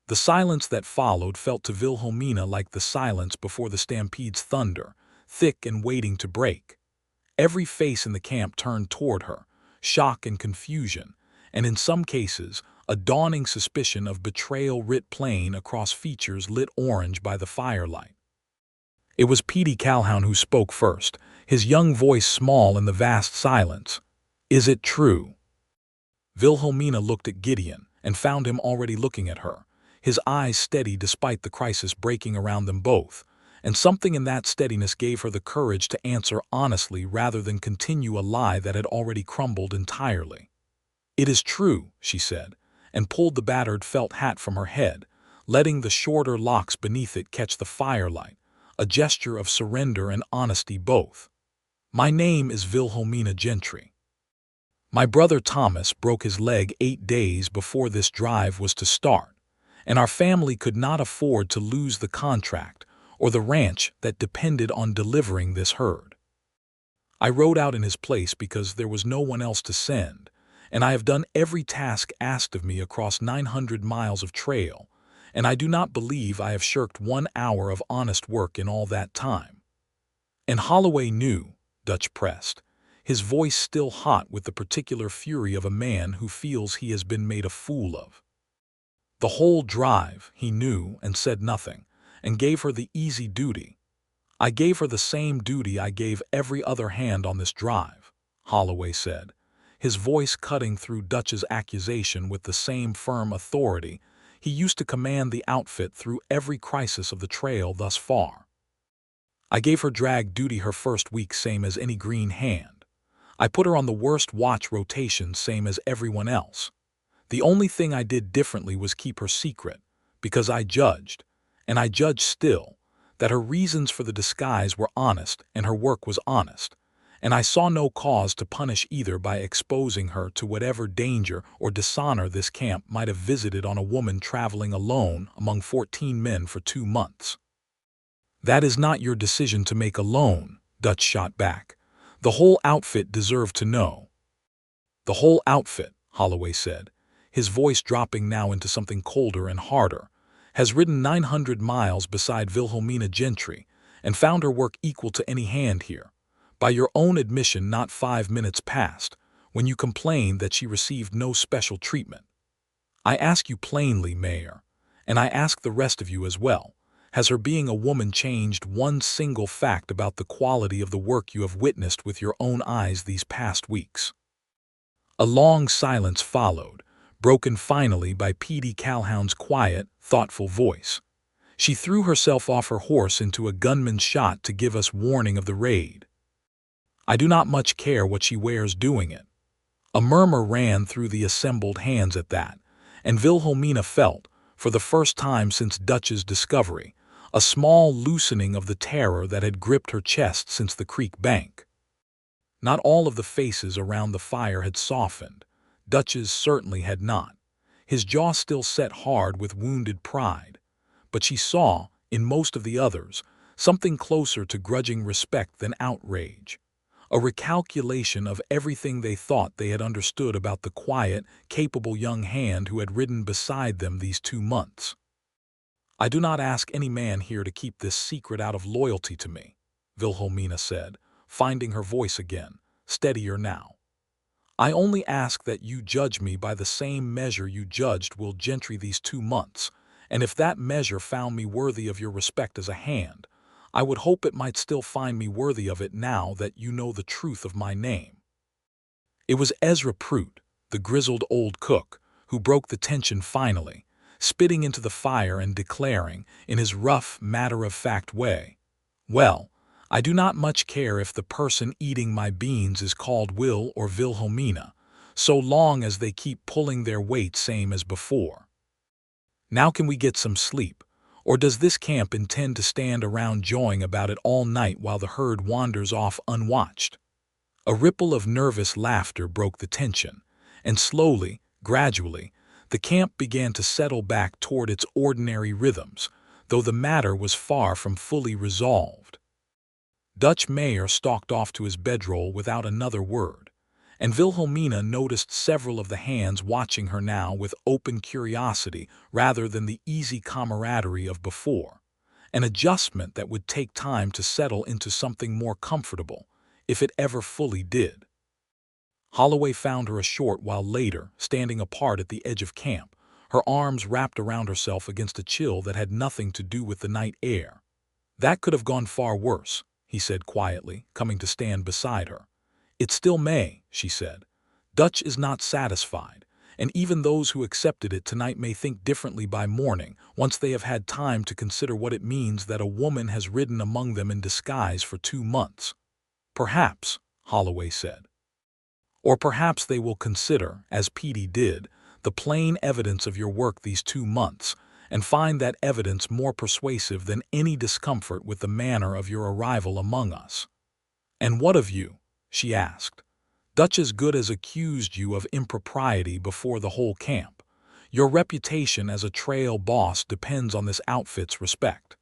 The silence that followed felt to Wilhelmina like the silence before the stampede's thunder, thick and waiting to break. Every face in the camp turned toward her, shock and confusion, and in some cases, a dawning suspicion of betrayal writ plain across features lit orange by the firelight. It was Petey Calhoun who spoke first, his young voice small in the vast silence. "Is it true?" Wilhelmina looked at Gideon and found him already looking at her, his eyes steady despite the crisis breaking around them both, and something in that steadiness gave her the courage to answer honestly rather than continue a lie that had already crumbled entirely. "It is true," she said, and pulled the battered felt hat from her head, letting the shorter locks beneath it catch the firelight, a gesture of surrender and honesty both. "My name is Wilhelmina Gentry. My brother Thomas broke his leg 8 days before this drive was to start, and our family could not afford to lose the contract or the ranch that depended on delivering this herd. I rode out in his place because there was no one else to send, and I have done every task asked of me across 900 miles of trail, and I do not believe I have shirked 1 hour of honest work in all that time." "And Holloway knew," Dutch pressed, his voice still hot with the particular fury of a man who feels he has been made a fool of. "The whole drive, he knew and said nothing, and gave her the easy duty. I gave her the same duty I gave every other hand on this drive," Holloway said, his voice cutting through Dutch's accusation with the same firm authority he used to command the outfit through every crisis of the trail thus far. "I gave her drag duty her first week same as any green hand. I put her on the worst watch rotation same as everyone else. The only thing I did differently was keep her secret, because I judged, and I judge still, that her reasons for the disguise were honest and her work was honest, and I saw no cause to punish either by exposing her to whatever danger or dishonor this camp might have visited on a woman traveling alone among 14 men for 2 months. "That is not your decision to make alone," Dutch shot back. "The whole outfit deserved to know." "The whole outfit," Holloway said, his voice dropping now into something colder and harder, "has ridden 900 miles beside Wilhelmina Gentry, and found her work equal to any hand here. By your own admission, not 5 minutes passed, when you complained that she received no special treatment. I ask you plainly, Mayor, and I ask the rest of you as well, has her being a woman changed one single fact about the quality of the work you have witnessed with your own eyes these past weeks? A long silence followed, broken finally by P.D. Calhoun's quiet, thoughtful voice. She threw herself off her horse into a gunman's shot to give us warning of the raid. I do not much care what she wears doing it. A murmur ran through the assembled hands at that, and Wilhelmina felt, for the first time since Dutch's discovery, a small loosening of the terror that had gripped her chest since the creek bank. Not all of the faces around the fire had softened. Dutch's certainly had not, his jaw still set hard with wounded pride. But she saw, in most of the others, something closer to grudging respect than outrage. A recalculation of everything they thought they had understood about the quiet, capable young hand who had ridden beside them these 2 months. I do not ask any man here to keep this secret out of loyalty to me, Wilhelmina said, finding her voice again, steadier now. I only ask that you judge me by the same measure you judged Will Gentry these 2 months, and if that measure found me worthy of your respect as a hand, I would hope it might still find me worthy of it now that you know the truth of my name. It was Ezra Prout, the grizzled old cook, who broke the tension finally, spitting into the fire and declaring, in his rough, matter-of-fact way, "Well, I do not much care if the person eating my beans is called Will or Wilhelmina, so long as they keep pulling their weight same as before. Now can we get some sleep? Or does this camp intend to stand around jawing about it all night while the herd wanders off unwatched?" A ripple of nervous laughter broke the tension, and slowly, gradually, the camp began to settle back toward its ordinary rhythms, though the matter was far from fully resolved. Dutch Mayor stalked off to his bedroll without another word, and Wilhelmina noticed several of the hands watching her now with open curiosity rather than the easy camaraderie of before, an adjustment that would take time to settle into something more comfortable, if it ever fully did. Holloway found her a short while later, standing apart at the edge of camp, her arms wrapped around herself against a chill that had nothing to do with the night air. "That could have gone far worse," he said quietly, coming to stand beside her. "It still may," she said. "Dutch is not satisfied, and even those who accepted it tonight may think differently by morning, once they have had time to consider what it means that a woman has ridden among them in disguise for 2 months. Perhaps," Holloway said. "Or perhaps they will consider, as Petey did, the plain evidence of your work these 2 months, and find that evidence more persuasive than any discomfort with the manner of your arrival among us." "And what of you?" she asked. "Dutch as good as accused you of impropriety before the whole camp. Your reputation as a trail boss depends on this outfit's respect."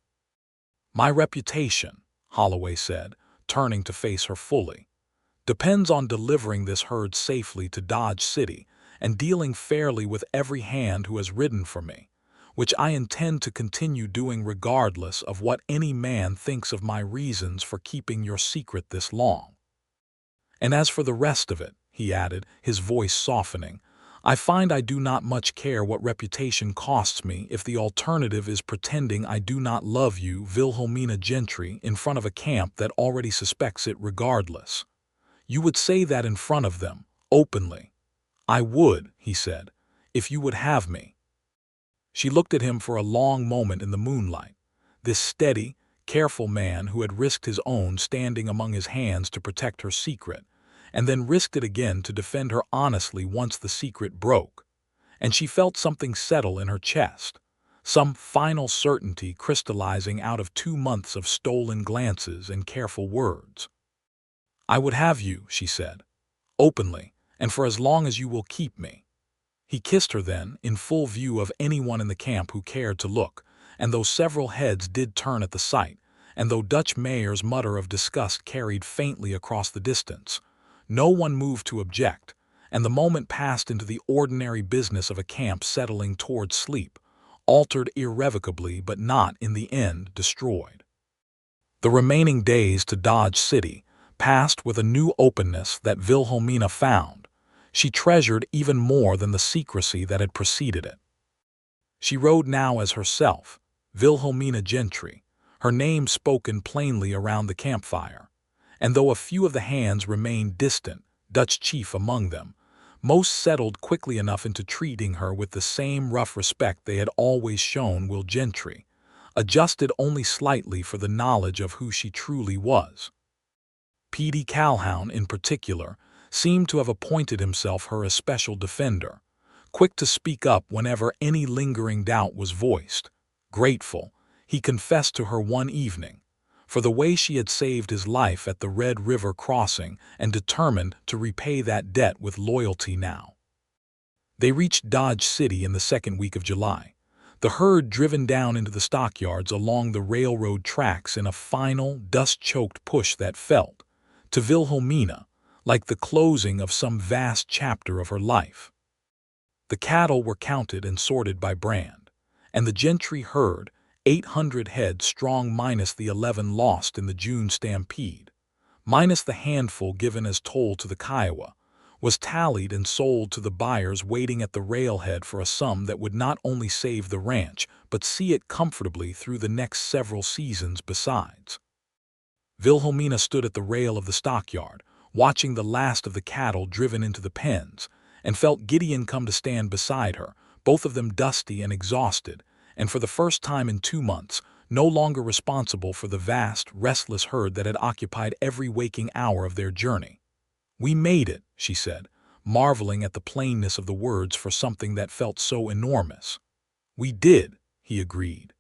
"My reputation," Holloway said, turning to face her fully, "depends on delivering this herd safely to Dodge City and dealing fairly with every hand who has ridden for me, which I intend to continue doing regardless of what any man thinks of my reasons for keeping your secret this long. And as for the rest of it," he added, his voice softening, "I find I do not much care what reputation costs me if the alternative is pretending I do not love you, Wilhelmina Gentry, in front of a camp that already suspects it regardless. You would say that in front of them, openly." "I would," he said, "if you would have me." She looked at him for a long moment in the moonlight, this steady, careful man who had risked his own standing among his hands to protect her secret, and then risked it again to defend her honestly once the secret broke, and she felt something settle in her chest, some final certainty crystallizing out of 2 months of stolen glances and careful words. "I would have you," she said, "openly, and for as long as you will keep me." He kissed her then, in full view of anyone in the camp who cared to look, and though several heads did turn at the sight, and though Dutch Mayor's mutter of disgust carried faintly across the distance, no one moved to object, and the moment passed into the ordinary business of a camp settling toward sleep, altered irrevocably but not, in the end, destroyed. The remaining days to Dodge City passed with a new openness that Wilhelmina found she treasured even more than the secrecy that had preceded it. She rode now as herself, Wilhelmina Gentry, her name spoken plainly around the campfire, and though a few of the hands remained distant, Dutch chief among them, most settled quickly enough into treating her with the same rough respect they had always shown Will Gentry, adjusted only slightly for the knowledge of who she truly was. Petey Calhoun, in particular, seemed to have appointed himself her especial defender, quick to speak up whenever any lingering doubt was voiced. Grateful, he confessed to her one evening, for the way she had saved his life at the Red River crossing, and determined to repay that debt with loyalty now. They reached Dodge City in the second week of July, the herd driven down into the stockyards along the railroad tracks in a final, dust-choked push that felt, to Wilhelmina, like the closing of some vast chapter of her life. The cattle were counted and sorted by brand, and the Gentry herd, 800 head strong minus the 11 lost in the June stampede, minus the handful given as toll to the Kiowa, was tallied and sold to the buyers waiting at the railhead for a sum that would not only save the ranch, but see it comfortably through the next several seasons besides. Wilhelmina stood at the rail of the stockyard, watching the last of the cattle driven into the pens, and felt Gideon come to stand beside her, both of them dusty and exhausted, and for the first time in 2 months, no longer responsible for the vast, restless herd that had occupied every waking hour of their journey. "We made it," she said, marveling at the plainness of the words for something that felt so enormous. "We did," he agreed,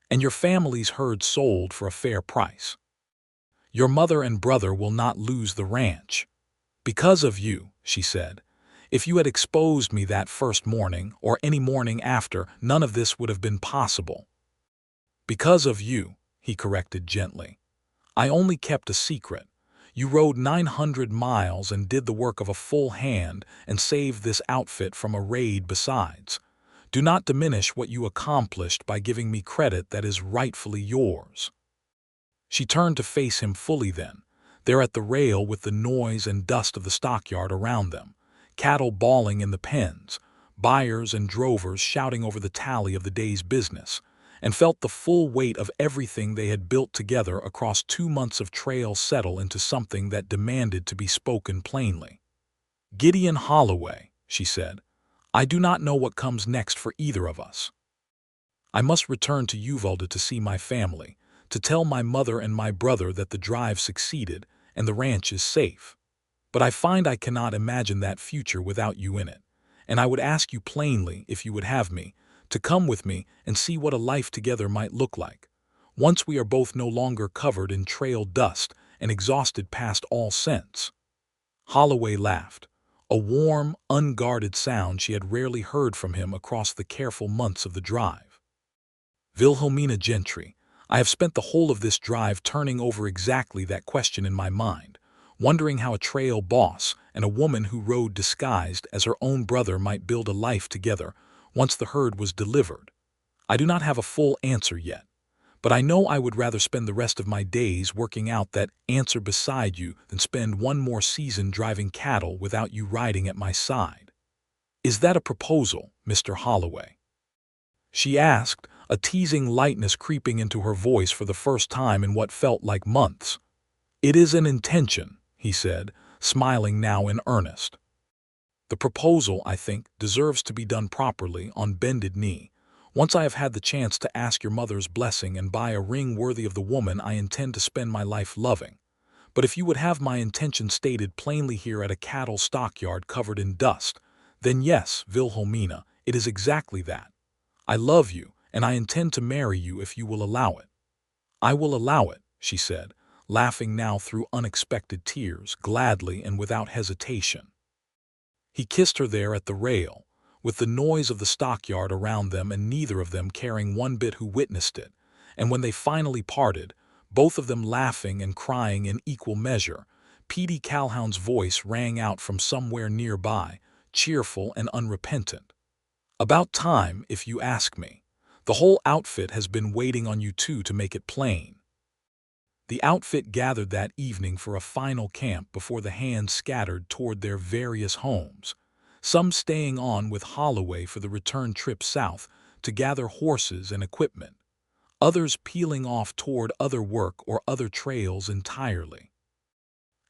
"and your family's herd sold for a fair price. Your mother and brother will not lose the ranch. Because of you," she said. "If you had exposed me that first morning, or any morning after, none of this would have been possible." "Because of you," he corrected gently. "I only kept a secret. You rode 900 miles and did the work of a full hand and saved this outfit from a raid besides. Do not diminish what you accomplished by giving me credit that is rightfully yours." She turned to face him fully then, there at the rail with the noise and dust of the stockyard around them, cattle bawling in the pens, buyers and drovers shouting over the tally of the day's business, and felt the full weight of everything they had built together across 2 months of trail settle into something that demanded to be spoken plainly. "Gideon Holloway," she said, "I do not know what comes next for either of us. I must return to Uvalde to see my family, to tell my mother and my brother that the drive succeeded and the ranch is safe. But I find I cannot imagine that future without you in it, and I would ask you plainly, if you would have me, to come with me and see what a life together might look like, once we are both no longer covered in trail dust and exhausted past all sense." Holloway laughed, a warm, unguarded sound she had rarely heard from him across the careful months of the drive. "Wilhelmina Gentry, I have spent the whole of this drive turning over exactly that question in my mind, wondering how a trail boss and a woman who rode disguised as her own brother might build a life together once the herd was delivered. I do not have a full answer yet, but I know I would rather spend the rest of my days working out that answer beside you than spend one more season driving cattle without you riding at my side. Is that a proposal, Mr. Holloway?" she asked, a teasing lightness creeping into her voice for the first time in what felt like months. "It is an intention," he said, smiling now in earnest. "The proposal, I think, deserves to be done properly, on bended knee, once I have had the chance to ask your mother's blessing and buy a ring worthy of the woman I intend to spend my life loving. But if you would have my intention stated plainly here at a cattle stockyard covered in dust, then yes, Wilhelmina, it is exactly that. I love you, and I intend to marry you if you will allow it." "I will allow it," she said, laughing now through unexpected tears, gladly and without hesitation. He kissed her there at the rail, with the noise of the stockyard around them and neither of them caring one bit who witnessed it, and when they finally parted, both of them laughing and crying in equal measure, Petey Calhoun's voice rang out from somewhere nearby, cheerful and unrepentant. "About time, if you ask me. The whole outfit has been waiting on you two to make it plain." The outfit gathered that evening for a final camp before the hands scattered toward their various homes, some staying on with Holloway for the return trip south to gather horses and equipment, others peeling off toward other work or other trails entirely.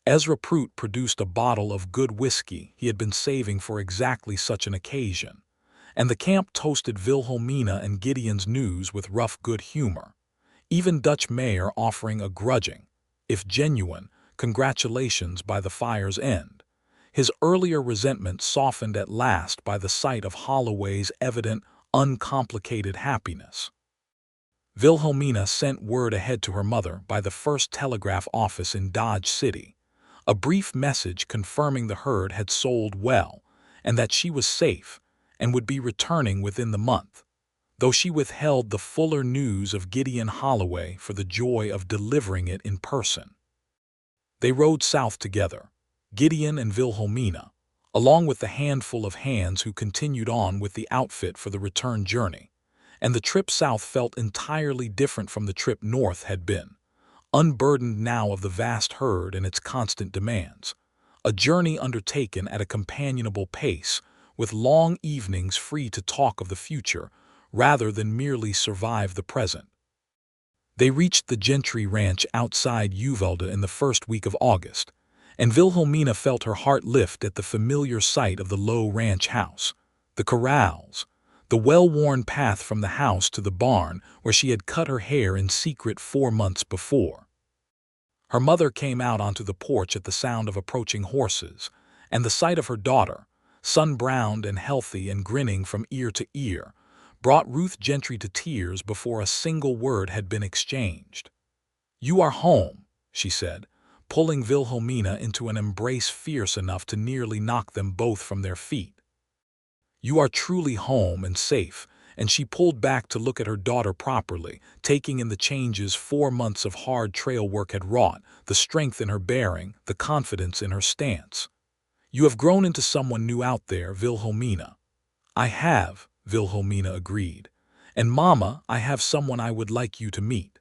Ezra Prout produced a bottle of good whiskey he had been saving for exactly such an occasion, and the camp toasted Wilhelmina and Gideon's news with rough good humor, even Dutch Mayor offering a grudging, if genuine, congratulations by the fire's end, his earlier resentment softened at last by the sight of Holloway's evident, uncomplicated happiness. Wilhelmina sent word ahead to her mother by the first telegraph office in Dodge City, a brief message confirming the herd had sold well and that she was safe and would be returning within the month, though she withheld the fuller news of Gideon Holloway for the joy of delivering it in person. They rode south together, Gideon and Wilhelmina, along with the handful of hands who continued on with the outfit for the return journey, and the trip south felt entirely different from the trip north had been, unburdened now of the vast herd and its constant demands, a journey undertaken at a companionable pace, with long evenings free to talk of the future rather than merely survive the present. They reached the Gentry ranch outside Uvalde in the first week of August, and Wilhelmina felt her heart lift at the familiar sight of the low ranch house, the corrals, the well-worn path from the house to the barn where she had cut her hair in secret 4 months before. Her mother came out onto the porch at the sound of approaching horses, and the sight of her daughter, sun-browned and healthy and grinning from ear to ear, brought Ruth Gentry to tears before a single word had been exchanged. "You are home," she said, pulling Wilhelmina into an embrace fierce enough to nearly knock them both from their feet. "You are truly home and safe," and she pulled back to look at her daughter properly, taking in the changes 4 months of hard trail work had wrought, the strength in her bearing, the confidence in her stance. "You have grown into someone new out there, Wilhelmina." "I have," Wilhelmina agreed. "And Mama, I have someone I would like you to meet."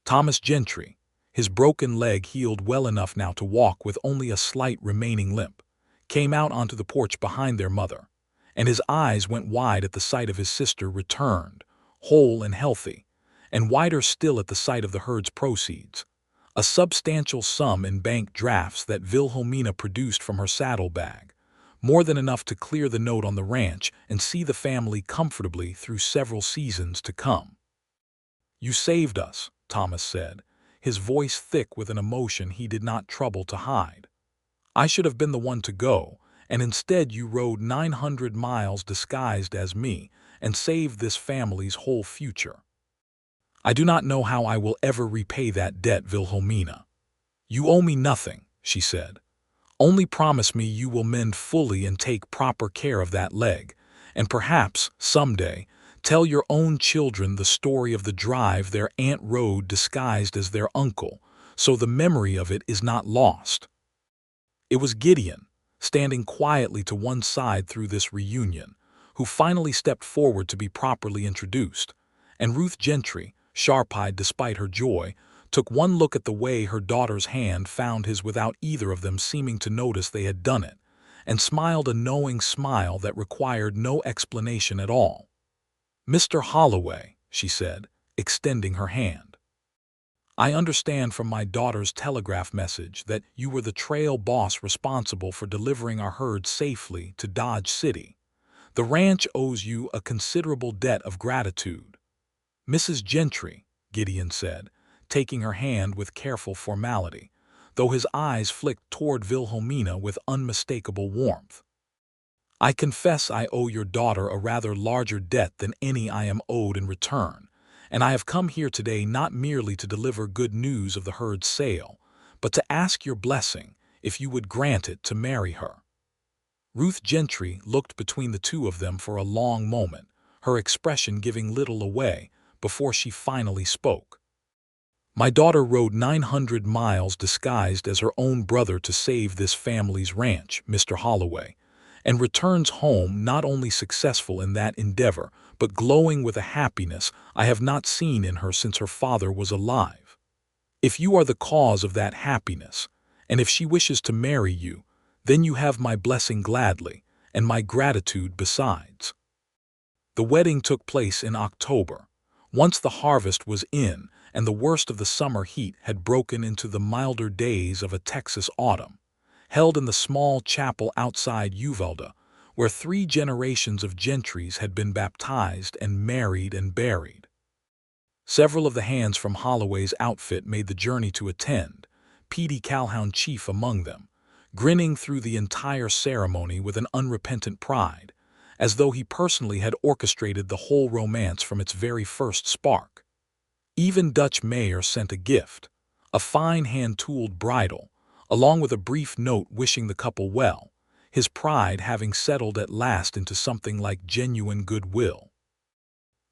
Thomas Gentry, his broken leg healed well enough now to walk with only a slight remaining limp, came out onto the porch behind their mother, and his eyes went wide at the sight of his sister returned, whole and healthy, and wider still at the sight of the herd's proceeds, a substantial sum in bank drafts that Wilhelmina produced from her saddlebag, more than enough to clear the note on the ranch and see the family comfortably through several seasons to come. "You saved us," Thomas said, his voice thick with an emotion he did not trouble to hide. "I should have been the one to go, and instead you rode 900 miles disguised as me and saved this family's whole future. I do not know how I will ever repay that debt, Wilhelmina." "You owe me nothing," she said. "Only promise me you will mend fully and take proper care of that leg, and perhaps, someday, tell your own children the story of the drive their aunt rode disguised as their uncle, so the memory of it is not lost." It was Gideon, standing quietly to one side through this reunion, who finally stepped forward to be properly introduced, and Ruth Gentry, sharp-eyed despite her joy, took one look at the way her daughter's hand found his without either of them seeming to notice they had done it, and smiled a knowing smile that required no explanation at all. "Mr. Holloway," she said, extending her hand. "I understand from my daughter's telegraph message that you were the trail boss responsible for delivering our herd safely to Dodge City. The ranch owes you a considerable debt of gratitude." "Mrs. Gentry," Gideon said, taking her hand with careful formality, though his eyes flicked toward Wilhelmina with unmistakable warmth. "I confess I owe your daughter a rather larger debt than any I am owed in return, and I have come here today not merely to deliver good news of the herd's sale, but to ask your blessing, if you would grant it, to marry her." Ruth Gentry looked between the two of them for a long moment, her expression giving little away, before she finally spoke. "My daughter rode 900 miles disguised as her own brother to save this family's ranch, Mr. Holloway, and returns home not only successful in that endeavor, but glowing with a happiness I have not seen in her since her father was alive. If you are the cause of that happiness, and if she wishes to marry you, then you have my blessing gladly, and my gratitude besides." The wedding took place in October, once the harvest was in and the worst of the summer heat had broken into the milder days of a Texas autumn, held in the small chapel outside Uvalde, where 3 generations of Gentrys had been baptized and married and buried. Several of the hands from Holloway's outfit made the journey to attend, Petey Calhoun chief among them, grinning through the entire ceremony with an unrepentant pride, as though he personally had orchestrated the whole romance from its very first spark. Even Dutch Mayer sent a gift, a fine hand-tooled bridle, along with a brief note wishing the couple well, his pride having settled at last into something like genuine goodwill.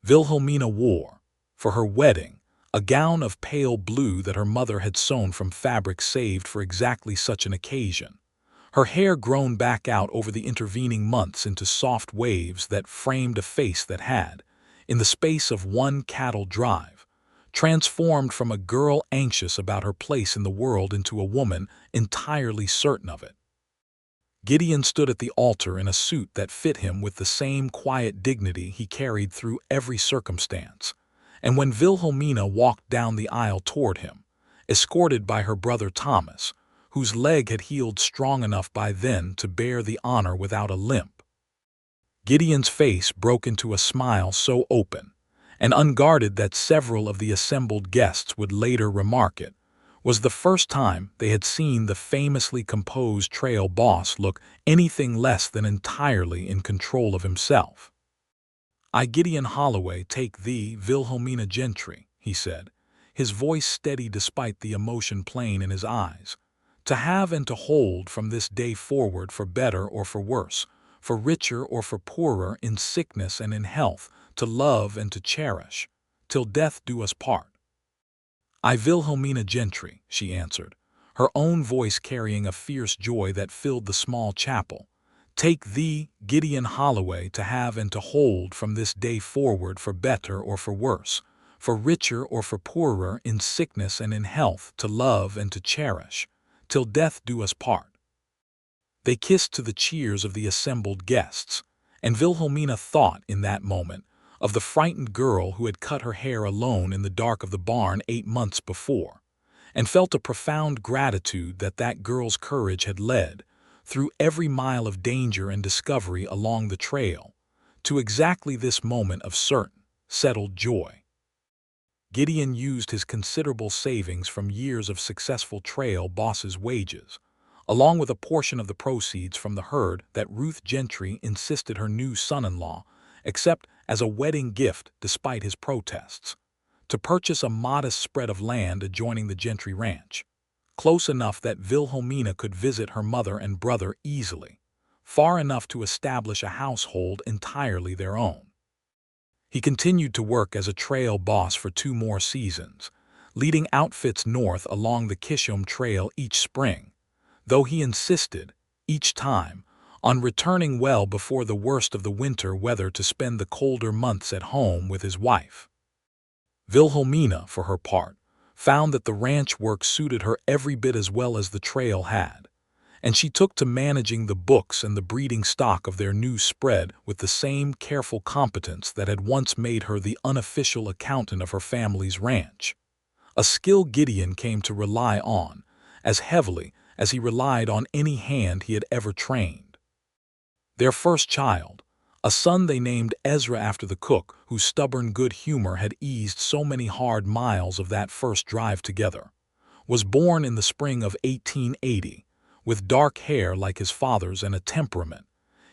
Wilhelmina wore, for her wedding, a gown of pale blue that her mother had sewn from fabric saved for exactly such an occasion, her hair grown back out over the intervening months into soft waves that framed a face that had, in the space of one cattle drive, transformed from a girl anxious about her place in the world into a woman entirely certain of it. Gideon stood at the altar in a suit that fit him with the same quiet dignity he carried through every circumstance, and when Wilhelmina walked down the aisle toward him, escorted by her brother Thomas, whose leg had healed strong enough by then to bear the honor without a limp, Gideon's face broke into a smile so open and unguarded that several of the assembled guests would later remark it was the first time they had seen the famously composed trail boss look anything less than entirely in control of himself. "I, Gideon Holloway, take thee, Wilhelmina Gentry," he said, his voice steady despite the emotion plain in his eyes, "to have and to hold from this day forward for better or for worse, for richer or for poorer, in sickness and in health, to love and to cherish, till death do us part." "I, Wilhelmina Gentry," she answered, her own voice carrying a fierce joy that filled the small chapel, "take thee, Gideon Holloway, to have and to hold from this day forward for better or for worse, for richer or for poorer, in sickness and in health, to love and to cherish, till death do us part." They kissed to the cheers of the assembled guests, and Wilhelmina thought in that moment of the frightened girl who had cut her hair alone in the dark of the barn 8 months before, and felt a profound gratitude that that girl's courage had led, through every mile of danger and discovery along the trail, to exactly this moment of certain, settled joy. Gideon used his considerable savings from years of successful trail boss's wages, along with a portion of the proceeds from the herd that Ruth Gentry insisted her new son-in-law accept as a wedding gift despite his protests, to purchase a modest spread of land adjoining the Gentry ranch, close enough that Wilhelmina could visit her mother and brother easily, far enough to establish a household entirely their own. He continued to work as a trail boss for 2 more seasons, leading outfits north along the Chisholm Trail each spring, though he insisted, each time, on returning well before the worst of the winter weather to spend the colder months at home with his wife. Wilhelmina, for her part, found that the ranch work suited her every bit as well as the trail had, and she took to managing the books and the breeding stock of their new spread with the same careful competence that had once made her the unofficial accountant of her family's ranch, a skill Gideon came to rely on as heavily as he relied on any hand he had ever trained. Their first child, a son they named Ezra after the cook whose stubborn good humor had eased so many hard miles of that first drive together, was born in the spring of 1880, with dark hair like his father's and a temperament,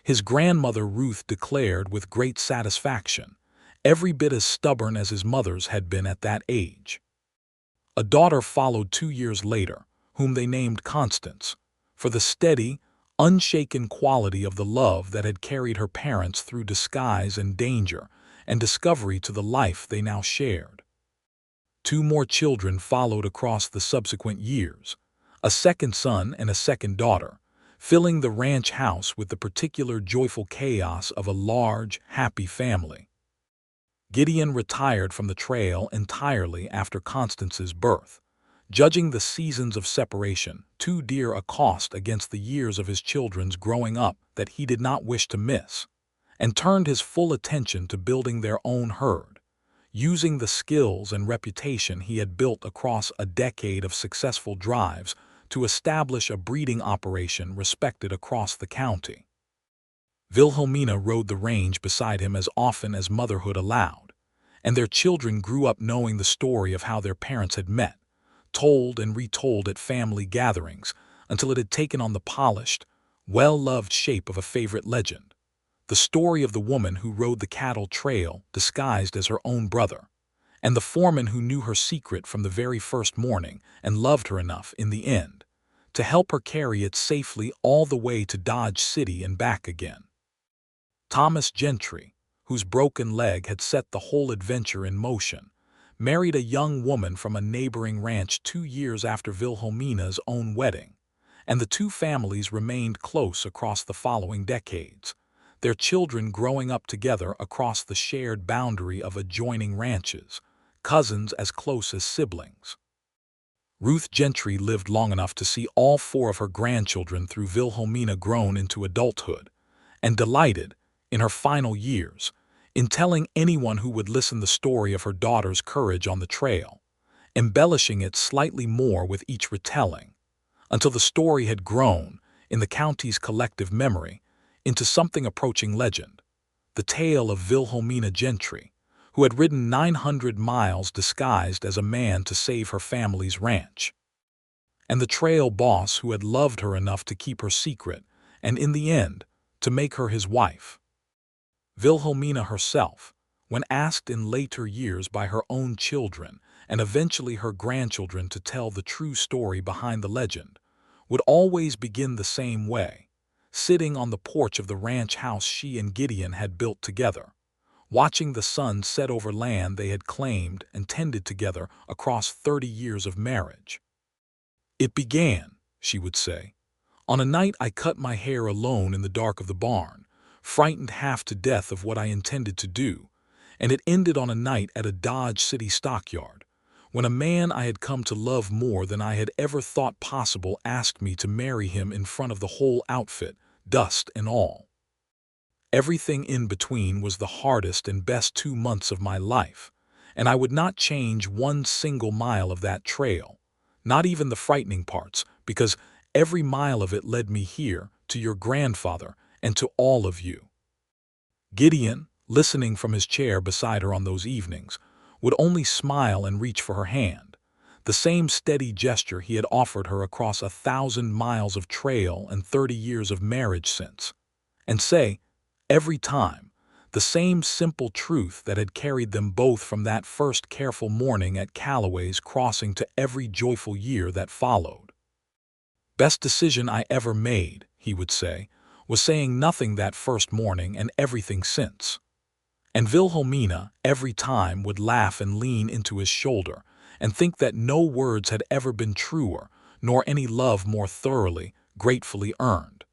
his grandmother Ruth declared with great satisfaction, every bit as stubborn as his mother's had been at that age. A daughter followed 2 years later, whom they named Constance, for the steady, unshaken quality of the love that had carried her parents through disguise and danger and discovery to the life they now shared. 2 more children followed across the subsequent years, a second son and a second daughter, filling the ranch house with the particular joyful chaos of a large, happy family. Gideon retired from the trail entirely after Constance's birth, judging the seasons of separation too dear a cost against the years of his children's growing up that he did not wish to miss, and turned his full attention to building their own herd, using the skills and reputation he had built across a decade of successful drives to establish a breeding operation respected across the county. Wilhelmina rode the range beside him as often as motherhood allowed, and their children grew up knowing the story of how their parents had met, told and retold at family gatherings until it had taken on the polished, well-loved shape of a favorite legend. The story of the woman who rode the cattle trail disguised as her own brother, and the foreman who knew her secret from the very first morning and loved her enough in the end to help her carry it safely all the way to Dodge City and back again. Thomas Gentry, whose broken leg had set the whole adventure in motion, married a young woman from a neighboring ranch 2 years after Wilhelmina's own wedding, and the two families remained close across the following decades, their children growing up together across the shared boundary of adjoining ranches, cousins as close as siblings. Ruth Gentry lived long enough to see all 4 of her grandchildren through Wilhelmina grown into adulthood, and delighted, in her final years, in telling anyone who would listen the story of her daughter's courage on the trail, embellishing it slightly more with each retelling, until the story had grown, in the county's collective memory, into something approaching legend, the tale of Wilhelmina Gentry, who had ridden 900 miles disguised as a man to save her family's ranch, and the trail boss who had loved her enough to keep her secret and, in the end, to make her his wife. Wilhelmina herself, when asked in later years by her own children and eventually her grandchildren to tell the true story behind the legend, would always begin the same way, sitting on the porch of the ranch house she and Gideon had built together, watching the sun set over land they had claimed and tended together across 30 years of marriage. "It began," she would say, "on a night I cut my hair alone in the dark of the barn, frightened half to death of what I intended to do, and it ended on a night at a Dodge City stockyard, when a man I had come to love more than I had ever thought possible asked me to marry him in front of the whole outfit, dust and all. Everything in between was the hardest and best 2 months of my life, and I would not change one single mile of that trail, not even the frightening parts, because every mile of it led me here, to your grandfather, and to all of you." Gideon, listening from his chair beside her on those evenings, would only smile and reach for her hand, the same steady gesture he had offered her across 1,000 miles of trail and 30 years of marriage since, and say, every time, the same simple truth that had carried them both from that first careful morning at Callaway's Crossing to every joyful year that followed. "Best decision I ever made," he would say, "was saying nothing that first morning and everything since." And Wilhelmina every time would laugh and lean into his shoulder and think that no words had ever been truer, nor any love more thoroughly, gratefully earned.